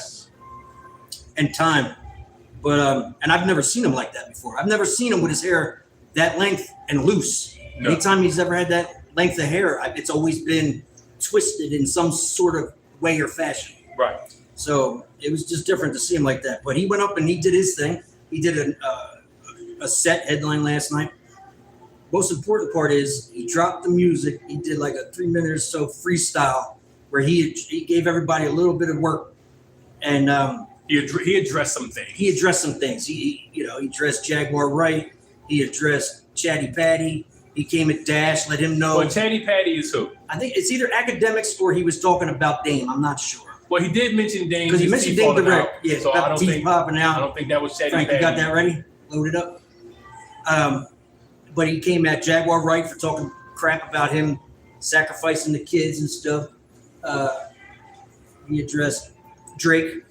And time. But and I've never seen him like that before. I've never seen him with his hair that length and loose. No. Anytime he's ever had that length of hair, it's always been twisted in some sort of way or fashion. Right. So it was just different to see him like that. But he went up and he did his thing. He did a set headline last night. Most important part is he dropped the music. He did like a 3-minute or so freestyle where he gave everybody a little bit of work, and he addressed some things. He addressed Jaguar Wright. He addressed Chatty Patty. He came at Dash, let him know. Well, Chatty Patty is who? I think it's either academics or he was talking about Dame. I'm not sure. Well, he did mention Dame because he mentioned Dame direct. Yeah, so about the teeth popping out. I don't think that was Chatty Frank, Patty. You got that ready? Loaded up. But he came at Jaguar Wright for talking crap about him sacrificing the kids and stuff. He addressed Drake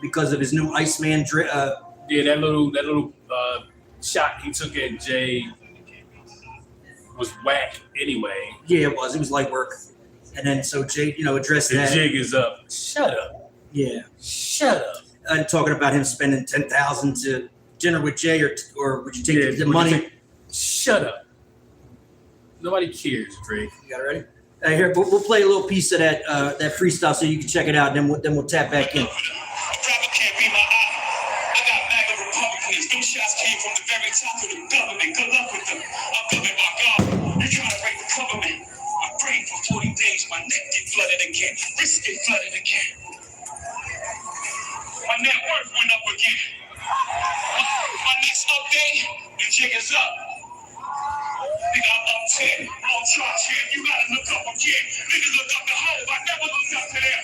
because of his new Iceman. That little shot he took at Jay was whack anyway. Yeah, it was. It was light work. And then so Jay, addressed that. The jig is up. Shut up. Yeah. Shut up. And talking about him spending $10,000 to dinner with Jay, or would you take the money? Shut up. Nobody cares, Drake. You got it ready? Here, we'll play a little piece of that freestyle so you can check it out. And then we'll tap back in. Shots came from the very top of the government. Good luck with them. I'm coming, my God. You're trying to break the government. I prayed for 40 days. My neck get flooded again. Wrist get flooded again. My net worth went up again. My next update, the jig is up. Nigga, I'm up 10. All charge here. You gotta look up again. Niggas look up the hole. I never looked up to them.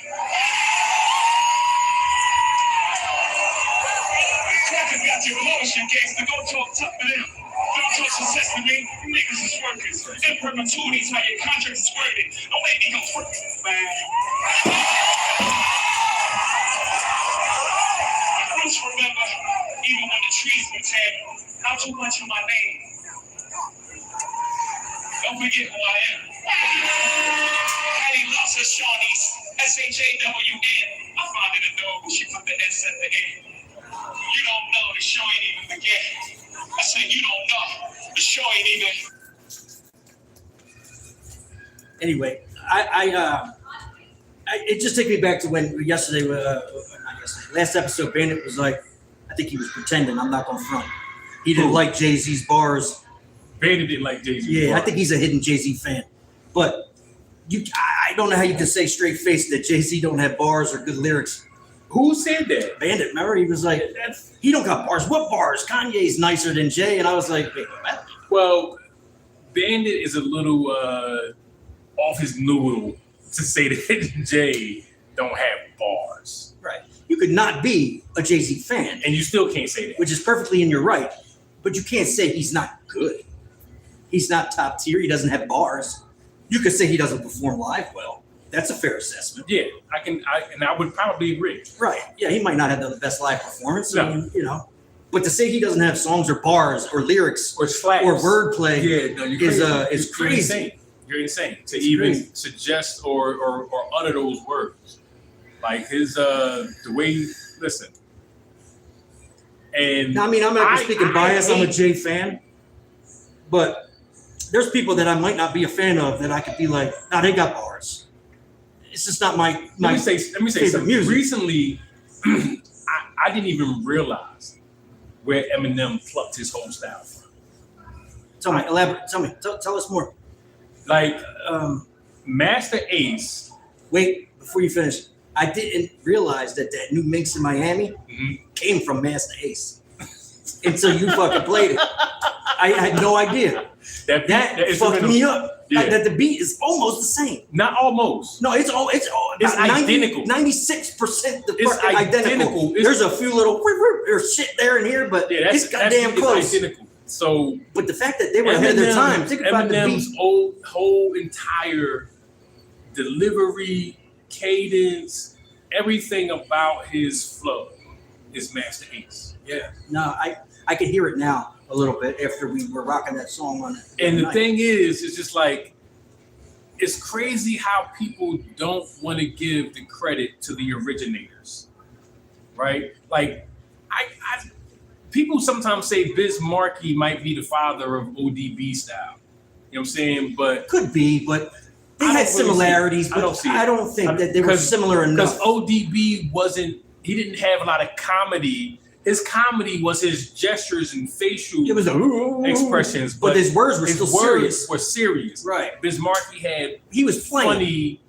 Crackers got your emotion games to go talk tough to them. success to me, niggas is workers. In perpetuities, how your contract is worded. Don't make me go man. My roots remember, even when the trees were dead, not too much of my name. Don't forget who I am. Hattie loves her Shawnees, SHAWN. I found it a dog, she put the S at the end. You don't know, the show ain't even begin. I said you don't know, the show ain't even. Anyway, it just takes me back to when yesterday, not yesterday, last episode, Bandit was like, I think he was pretending, I'm not gonna front. He didn't like Jay-Z's bars. Bandit didn't like Jay-Z. Yeah, bars. I think he's a hidden Jay-Z fan. But I don't know how you can say straight face that Jay-Z don't have bars or good lyrics. Who said that? Bandit, remember? He was like, he don't got bars. What bars? Kanye's nicer than Jay. And I was like, wait, what? Well, Bandit is a little off his noodle to say that Jay don't have bars. Right. You could not be a Jay-Z fan. And you still can't say that. Which is perfectly in your right. But you can't say he's not good. He's not top tier. He doesn't have bars. You could say he doesn't perform live well. That's a fair assessment. Yeah, I would probably agree. Right. Yeah, he might not have the best live performance. No. I mean, you know. But to say he doesn't have songs or bars or lyrics or slaps or wordplay is crazy. Insane. You're insane to even suggest or utter those words. Like his the way listen. And now, I mean, I'm not speaking bias. I'm a Jay fan, but there's people that I might not be a fan of that I could be like, nah, they got bars. It's just not my. Let me say something. Music. Recently, I didn't even realize where Eminem plucked his whole style from. Tell me, elaborate. Tell us more. Like Master Ace. Wait, before you finish, I didn't realize that new mix in Miami came from Master Ace until you fucking played it. I had no idea. That fucked me up. Yeah. That the beat is almost the same. Not almost. No, it's identical. 96% It's identical. There's a few little there's shit there and here, but it's goddamn close. Identical. So, but the fact that they were ahead of their time, think about Eminem's the beat. whole entire delivery, cadence, everything about his flow is Master Ace. Yeah. No, I can hear it now a little bit after we were rocking that song on it. And the thing is, it's just like, it's crazy how people don't want to give the credit to the originators, right? Like, people sometimes say Biz Markie might be the father of ODB style. You know what I'm saying? But could be, but they had similarities. I don't see it. I don't think that they were similar enough. Because ODB he didn't have a lot of comedy. His comedy was his gestures and facial expressions, but his words were still serious. Were serious, right? Biz Markie he was playing funny. You know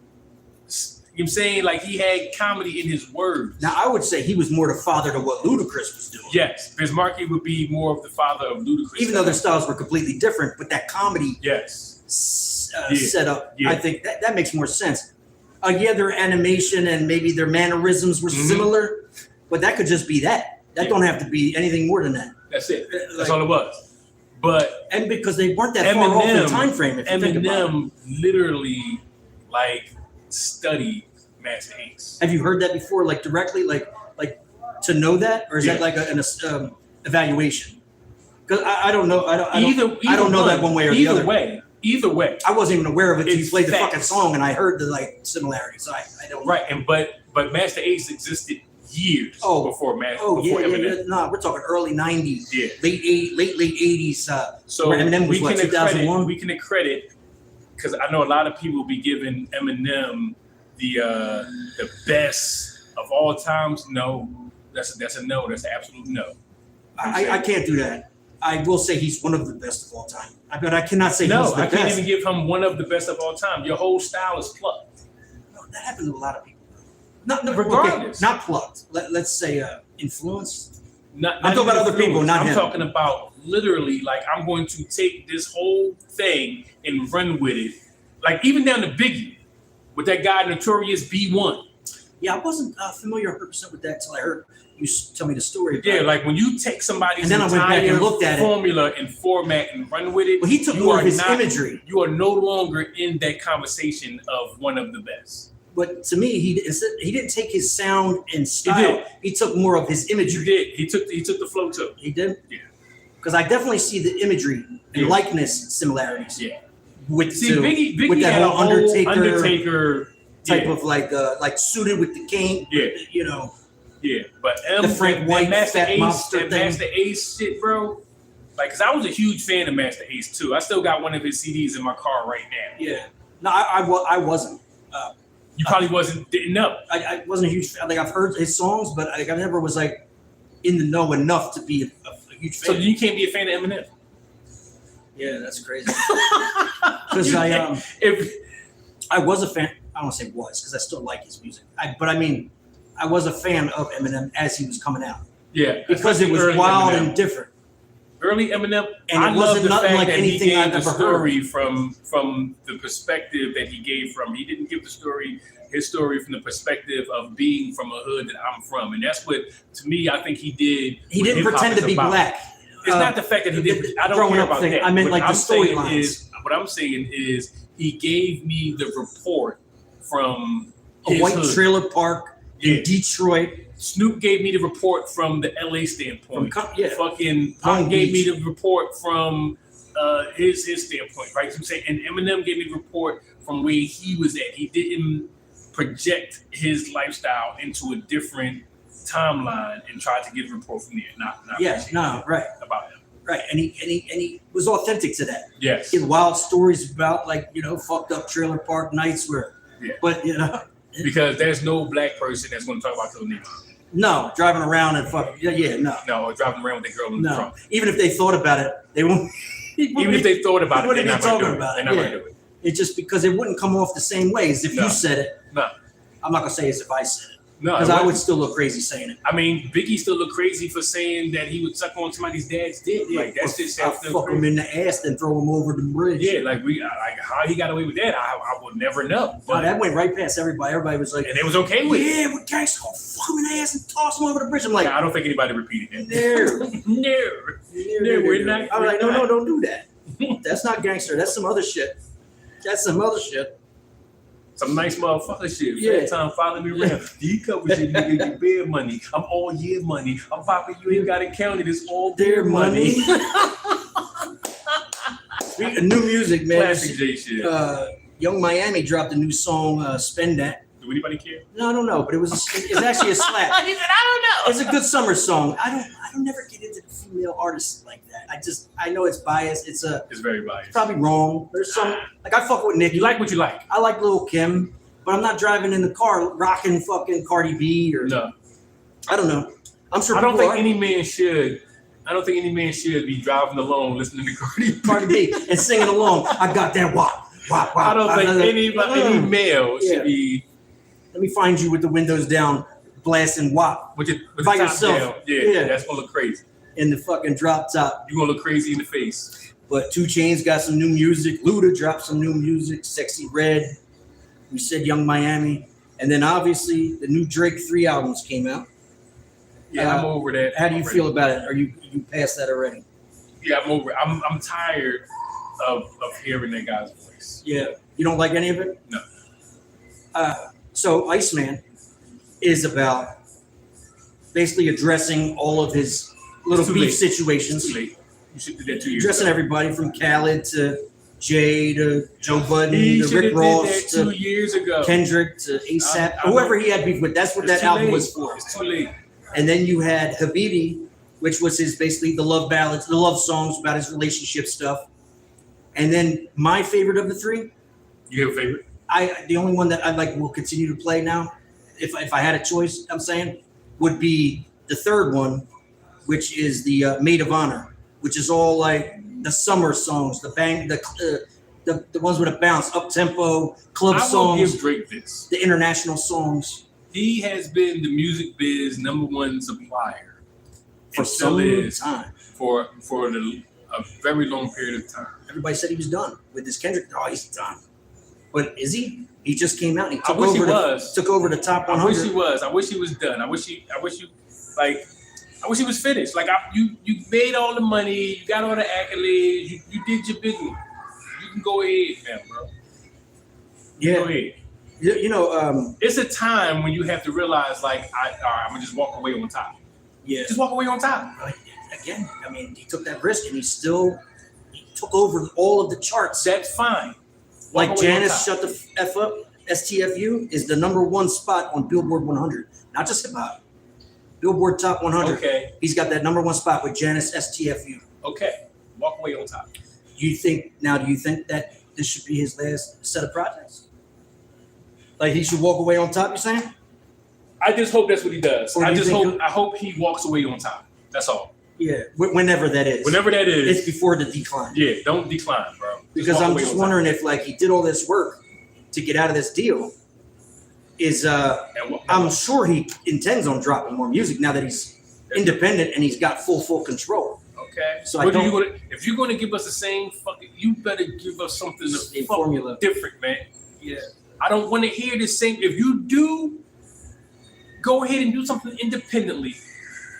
what I'm saying? Like he had comedy in his words. Now I would say he was more the father to what Ludacris was doing. Yes, Biz Markie would be more of the father of Ludacris. Even though their styles were completely different, but that comedy setup, I think that makes more sense. Yeah, their animation and maybe their mannerisms were similar, but that could just be that. That don't have to be anything more than that. That's it. That's all it was. But and because they weren't that far off in time frame, if you think about it. Eminem literally studied Master Ace. Have you heard that before? Like directly, like to know that, or is that like an evaluation? Because I don't know. I don't know that one way or the other. Either way, I wasn't even aware of it until you played the fucking song, and I heard the similarities. So I don't. Right, and but Master Ace existed years before Eminem. Yeah. No, we're talking early '90s, late '80s. So where Eminem was 2001. We can accredit because I know a lot of people be giving Eminem the best of all times. No, that's a no. That's an absolute no. I can't do that. I will say he's one of the best of all time. But I cannot say he's the best. No, I can't even give him one of the best of all time. Your whole style is plucked. No, that happens to a lot of people. Regardless. Not plucked. Let's say influenced. I'm talking about other people, not him. I'm talking about literally, like, I'm going to take this whole thing and run with it. Like, even down to Biggie, with that guy Notorious B1. Yeah, I wasn't familiar 100% with that until I heard you tell me the story. About Yeah, it. like when you take somebody's And then I went back and entire looked at it. formula and format and run with it, Well, he took you more are of his not- imagery. You are no longer in that conversation of one of the best. But to me, he didn't take his sound and style. He took more of his You imagery. did. He took the flow too. He did? Yeah. Because I definitely see the imagery and likeness similarities. Yeah. With Biggie with that had whole Undertaker yeah. type of like suited with the cane. Yeah. You know. Yeah, but The Frank White Master Fat Ace, Monster that thing. Master Ace shit, bro. Like, cause I was a huge fan of Master Ace too. I still got one of his CDs in my car right now. Yeah. No, I wasn't. You probably didn't know. I wasn't a huge fan. Like I've heard his songs, but I never was like in the know enough to be a huge fan. So you can't be a fan of Eminem. Yeah, that's crazy. Because I was a fan. I don't want to say was because I still like his music. But I mean, I was a fan of Eminem as he was coming out. Yeah, Because it was early wild Eminem. and different. Early Eminem, And I it love wasn't the nothing fact like that he anything gave I've the ever story from the perspective that he gave from. He didn't give his story from the perspective of being from a hood that I'm from, and that's what, to me, I think he did. He what didn't hip-hop pretend is to be about. black. It's not the fact that he did. I don't growing care up about thing. that. I meant What like the I'm saying storylines. is, what I'm saying is, he gave me the report from A his white hood. trailer park in Detroit. Snoop gave me the report from the LA standpoint. Fucking Pac Long gave me Beach. the report from his standpoint, right? So I'm saying, and Eminem gave me the report from where he was at. He didn't project his lifestyle into a different timeline and try to get a report from there. Not Right. about him. Right. And he was authentic to that. Yes. He had wild stories about fucked up trailer park nights where but because there's no black person that's going to talk about those niggas. no, driving around and no. No, driving around with their girl in the No. trunk. Even if they thought about it, they won't Even if they thought about it, they're wouldn't be not going to talking do it. about They're it. not Yeah. going to do it. It's just because it wouldn't come off the same way as if No. you said it. No. I'm not gonna say as if I said it. No, Because I would still look crazy saying it. I mean, Biggie still look crazy for saying that he would suck on somebody's dad's dick. Like that's just I'll fuck him in the ass and throw him over the bridge. Yeah, like how he got away with that, I would never know. But that went right past everybody. Everybody was like, and it was okay with it. yeah, we're gangsta gonna fuck him in the ass and toss him over the bridge. I'm like, I don't think anybody repeated that. no, we're not. I'm like, no, don't do that. That's not gangster. That's some other shit. Some nice motherfucker shit. Yeah. Fat time follow me around. You cover shit, nigga, get beer money. I'm all year money. I'm popping, you ain't got it counted. It's all Their their money. Speaking of new music, man. Classic J shit. Young Miami dropped a new song, Spend That. Do anybody care? No, I don't know, but it's actually a slap. He said, I It's a good summer song. I don't never get into the female artists like that. I know it's biased. It's very biased. probably wrong. There's some like I fuck with Nicki. You like what you like. I like Lil Kim, but I'm not driving in the car rocking fucking Cardi B or No. I don't know. I'm sure I don't people think any man should. I don't think any man should be driving alone listening to Cardi B and singing along. I got that wop, wop, wop. I don't think any male should be Let me find you with the windows down, blasting wop with By the top yourself. down. Yeah. That's gonna look crazy. in the fucking drop top. You're gonna look crazy in the face. But 2 Chainz got some new music. Luda dropped some new music. Sexy Red. We said Young Miami. And then obviously the new Drake 3 albums came out. Yeah, I'm over that. How do you already. feel about it? Are you past that already? Yeah, I'm over it. I'm tired of hearing that guy's voice. Yeah. You don't like any of it? No. So Iceman is about basically addressing all of his little It's too beef late. situations. It's too late. You should do that 2 years Addressing ago. everybody from Khaled to Jay to Joe Budden He to should Rick have Ross did that 2 to years ago. Kendrick to ASAP, I whoever he had beef with. That's what It's that too album late. was for. It's too late. And then you had Habibti, which was his basically the love ballads, the love songs about his relationship stuff. And then my favorite of the 3, You have a favorite? the only one that I like will continue to play now, if I had a choice, I'm saying, would be the 3rd one, which is the Maid of Honor, which is all like the summer songs, the bang, the ones with a bounce, up tempo, club I will songs, give Drake this. the international songs. He has been the music biz #1 supplier For and still some is time. for a very long period of time. Everybody said he was done with this Kendrick. Oh, he's done. But is he? He just came out and he I wish he was. took over the top 100. I wish he was. I wish he was done. I wish he was finished. Like you made all the money, you got all the accolades, you did your business. You can go ahead, man, bro. Go ahead. You know, it's a time when you have to realize, like, I'm gonna just walk away on top. Yeah. Just walk away on top. Again, I mean, he took that risk and he took over all of the charts. That's fine. Like Janice, Shut the F Up, STFU is the #1 spot on Billboard 100. Not just hip hop. Billboard Top 100. Okay. He's got that #1 spot with Janice, STFU. Okay. Walk away on top. Do you think that this should be his last set of projects? Like he should walk away on top, you're saying? I just hope that's what he does. I hope he walks away on top. That's all. Yeah, whenever that is. Whenever that is. It's before the decline. Yeah, don't decline, bro. Because I'm just wondering if like he did all this work to get out of this deal. I'm sure he intends on dropping more music now that he's independent and he's got full control. Okay. So if you're going to give us the same you better give us something formula different, man. Yeah. I don't want to hear the same. If you do, go ahead and do something independently.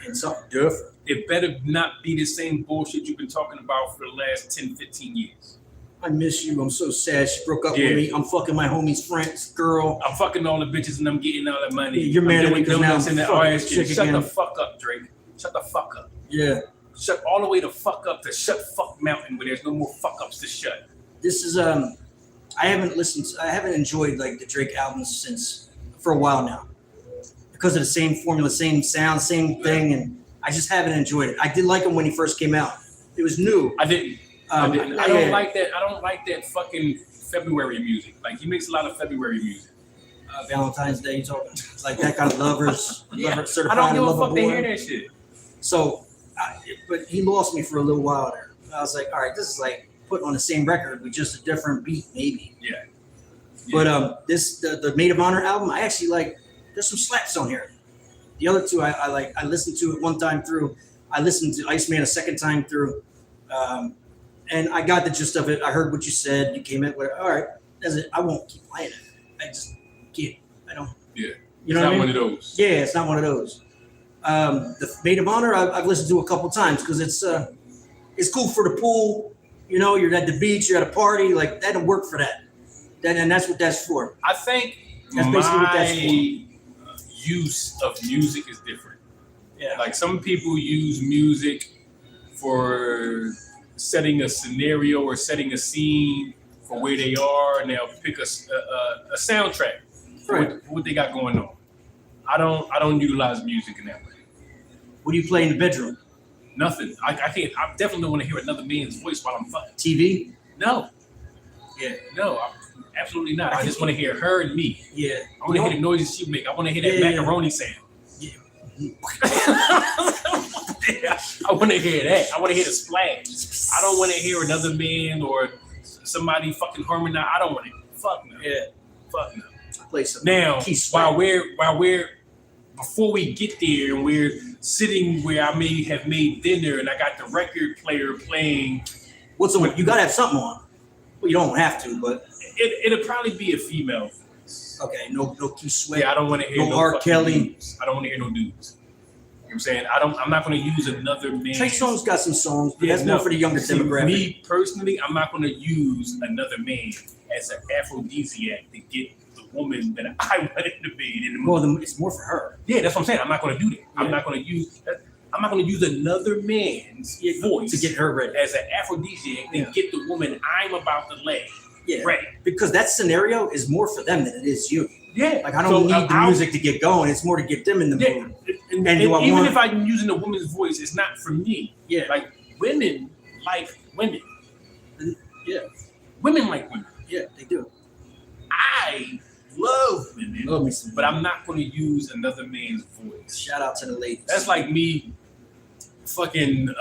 And something different. It better not be the same bullshit you've been talking about for the last 10, 15 years. I miss you. I'm so sad she broke up with me. I'm fucking my homie's friend's girl. I'm fucking all the bitches and I'm getting all that money. Yeah, you're mad at me because now I'm fucking chick Shut again. the fuck up, Drake. Shut the fuck up. Yeah. Shut all the way the fuck up to shut fuck mountain where there's no more fuck ups to shut. This is I haven't enjoyed like the Drake albums for a while now. Because of the same formula, same sound, same thing, and I just haven't enjoyed it. I did like him when he first came out. It was new. I didn't. I don't like that. I don't like that fucking February music. Like he makes a lot of February music. Valentine's Day, you talking like that kind of lovers, certified I don't give a lover fuck to hear that shit. So, but he lost me for a little while there. I was like, all right, this is like putting on the same record with just a different beat, maybe. Yeah. But the Maid of Honor album, I actually like. There's some slaps on here. The other two, I like. I listened to it one time through. I listened to Iceman a second time through. And I got the gist of it. I heard what you said. You came in with, all right, that's it. I won't keep playing it. I just can't. I don't. Yeah. You know what I mean? One of those. Yeah, it's not one of those. The Maid of Honor, I've listened to a couple times because it's cool for the pool. You know, you're at the beach, you're at a party. Like, that'll work for that. And that's what that's for. I think that's basically what that's for. Use of music is different. Yeah. Like some people use music for setting a scenario or setting a scene for where they are, and they'll pick a soundtrack for what they got going on. I don't utilize music in that way. What do you play in the bedroom? Nothing. I can't. I definitely don't want to hear another man's voice while I'm fucking. TV? No. Yeah. No. Absolutely not. I just want to hear her and me. Yeah. I want to hear the noises she make. I want to hear that macaroni sound. Yeah. Yeah. I want to hear that. I want to hear the splash. I don't want to hear another man or somebody fucking harmonize. I don't want to. Fuck no. Yeah. Fuck no. Play some now, while we're before we get there and we're sitting where I may have made dinner and I got the record player playing. What's the you gotta have something on? Well, you don't have to, but it'll probably be a female. Okay, no Key Sweat. Yeah, I don't want to hear no R. Kelly. Dudes. I don't want to hear no dudes. You know what I'm saying? I'm not going to use another man. Trey Songz got some songs, but that's more for the younger demographic. Me personally, I'm not going to use another man as an aphrodisiac to get the woman that I wanted to be in the movie. Well, it's more for her. Yeah, that's what I'm saying. I'm not going to do that. Yeah. I'm not going to use another man's voice to get her ready as an aphrodisiac to get the woman I'm about to lay. Yeah, ready. Because that scenario is more for them than it is you. Yeah, like I don't need the music to get going. It's more to get them in the mood. And even if I'm using a woman's voice, it's not for me. Yeah, like women like women. Yeah, women like women. Yeah, they do. I love women, but I'm not going to use another man's voice. Shout out to the ladies. That's like me, fucking.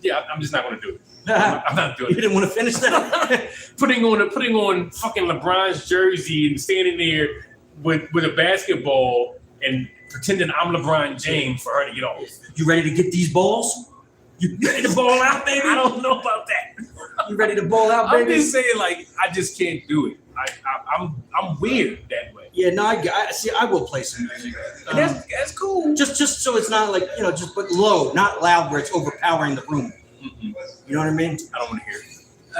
I'm just not going to do it. I'm not doing it. You didn't want to finish that? putting on fucking LeBron's jersey and standing there with a basketball and pretending I'm LeBron James for her to get off. You ready to get these balls? You ready to ball out, baby? I don't know about that. You ready to ball out, baby? I'm just saying, like, I just can't do it. I'm weird that way. Yeah, no, I see. I will play some music. And that's cool. Just so it's not like, you know, just but low, not loud where it's overpowering the room. Mm-mm. You know what I mean? I don't want to hear it.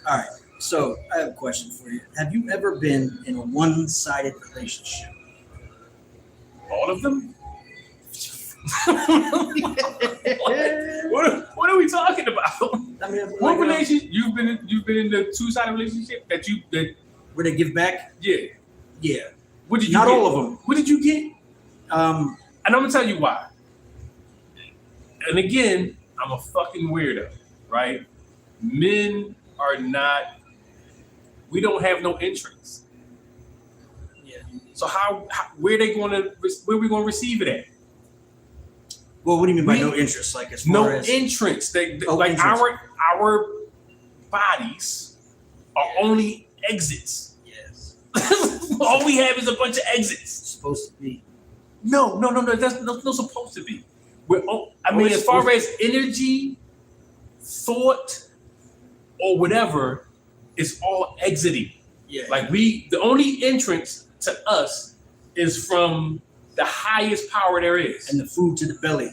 All right. So I have a question for you. Have you ever been in a one-sided relationship? All of them? What are we talking about? I mean, What relationship you've been in the two-sided relationship that where they give back? Yeah. What did you Not get? all of them. What did you get? Um, And I'm gonna tell you why. And again, I'm a fucking weirdo, right? Men are not. We don't have no entrance. yeah. So where we going to receive it at? Well, what do you mean by no interest? Like as far No as entrance. Oh, like entrance. our bodies are only exits. Yes. All we have is a bunch of exits. It's supposed to be. No. That's not supposed to be. it's As far supposed as energy, thought, or whatever, it's all exiting. Yeah. Like the only entrance to us is from the highest power there is. And the food to the belly.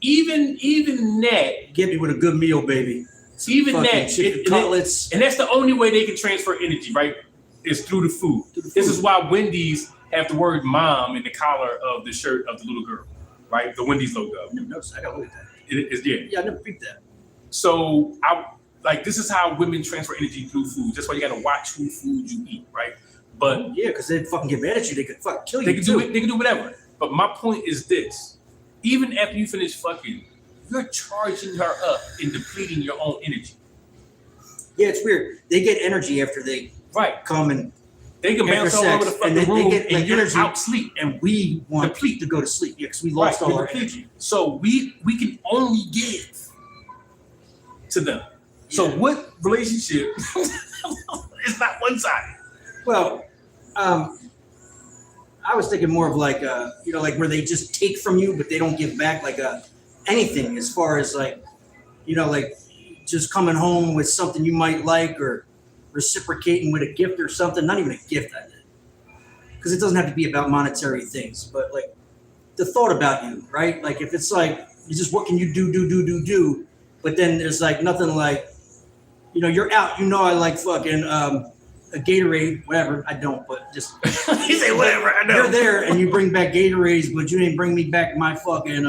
Even that, Get me with a good meal, baby. even Fucking that, chicken cutlets. and that's the only way they can transfer energy, right? Is through the food. This is why Wendy's have the word "mom" in the collar of the shirt of the little girl, right? The Wendy's logo. I never noticed. I got look at that. It is, yeah. Yeah, I never peeped that. So this is how women transfer energy through food. That's why you got to watch who food you eat, right? But Yeah, because they'd fucking get mad at you. They could fucking kill you. they can do it. They can do whatever. But my point is this: even after you finish fucking, you're charging her up and depleting your own energy. Yeah, it's weird. They get energy after they Right? come and They can bounce all over the fucking they room get and like you're energy out sleep. and we want Deplete. to go to sleep. Yeah, because we lost all our energy. So we can only give to them. So Yeah. what relationship is not one-sided? Well, I was thinking more of like like where they just take from you, but they don't give back like anything as far as like, like just coming home with something you might like or reciprocating with a gift or something. Not even a gift, because it doesn't have to be about monetary things, but like the thought about you, right? Like if it's like you just what can you do, but then there's like nothing like, you're out. I like fucking a Gatorade, whatever. I don't, but just You say whatever, I know. you're there and you bring back Gatorades, but you didn't bring me back my fucking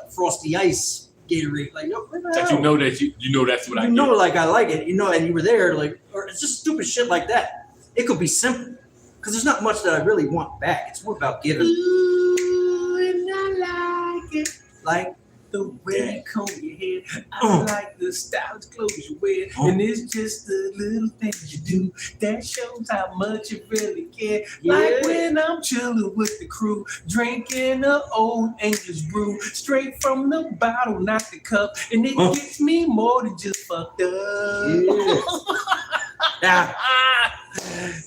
Frosty Ice Gatorade. Like, yo, what the That hell? you know that you know that's what I get. Like I like it, and you were there, like, or it's just stupid shit like that. It could be simple, because there's not much that I really want back. It's more about giving. Ooh, and I like it. Like, The way you comb your hair, I like the stylish clothes you wear, and it's just the little things you do that shows how much you really care. Like Yeah. when I'm chilling with the crew, drinking an old English brew, straight from the bottle, not the cup, and it gets me more than just fucked up. yeah.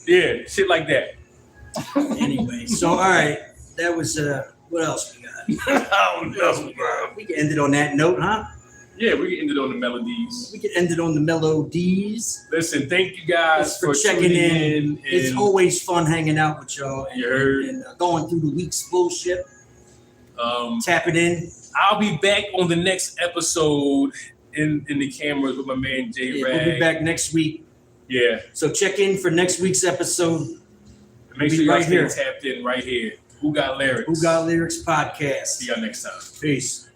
Yeah, shit like that. Anyway, so all right, that was what else we got? Oh no, bro. We can end it on that note, huh? Yeah, we can end it on the melodies. We can end it on the melodies. Listen, thank you guys Thanks for checking tuning in. It's and, always fun hanging out with y'all and, You heard. and going through the week's bullshit. Tapping in. I'll be back on the next episode in the cameras with my man jRag. Yeah, we'll be back next week. Yeah. So check in for next week's episode. Make sure Be y'all right stay here. tapped in right here. Who Got Lyrics? Who Got Lyrics podcast. See y'all next time. Peace.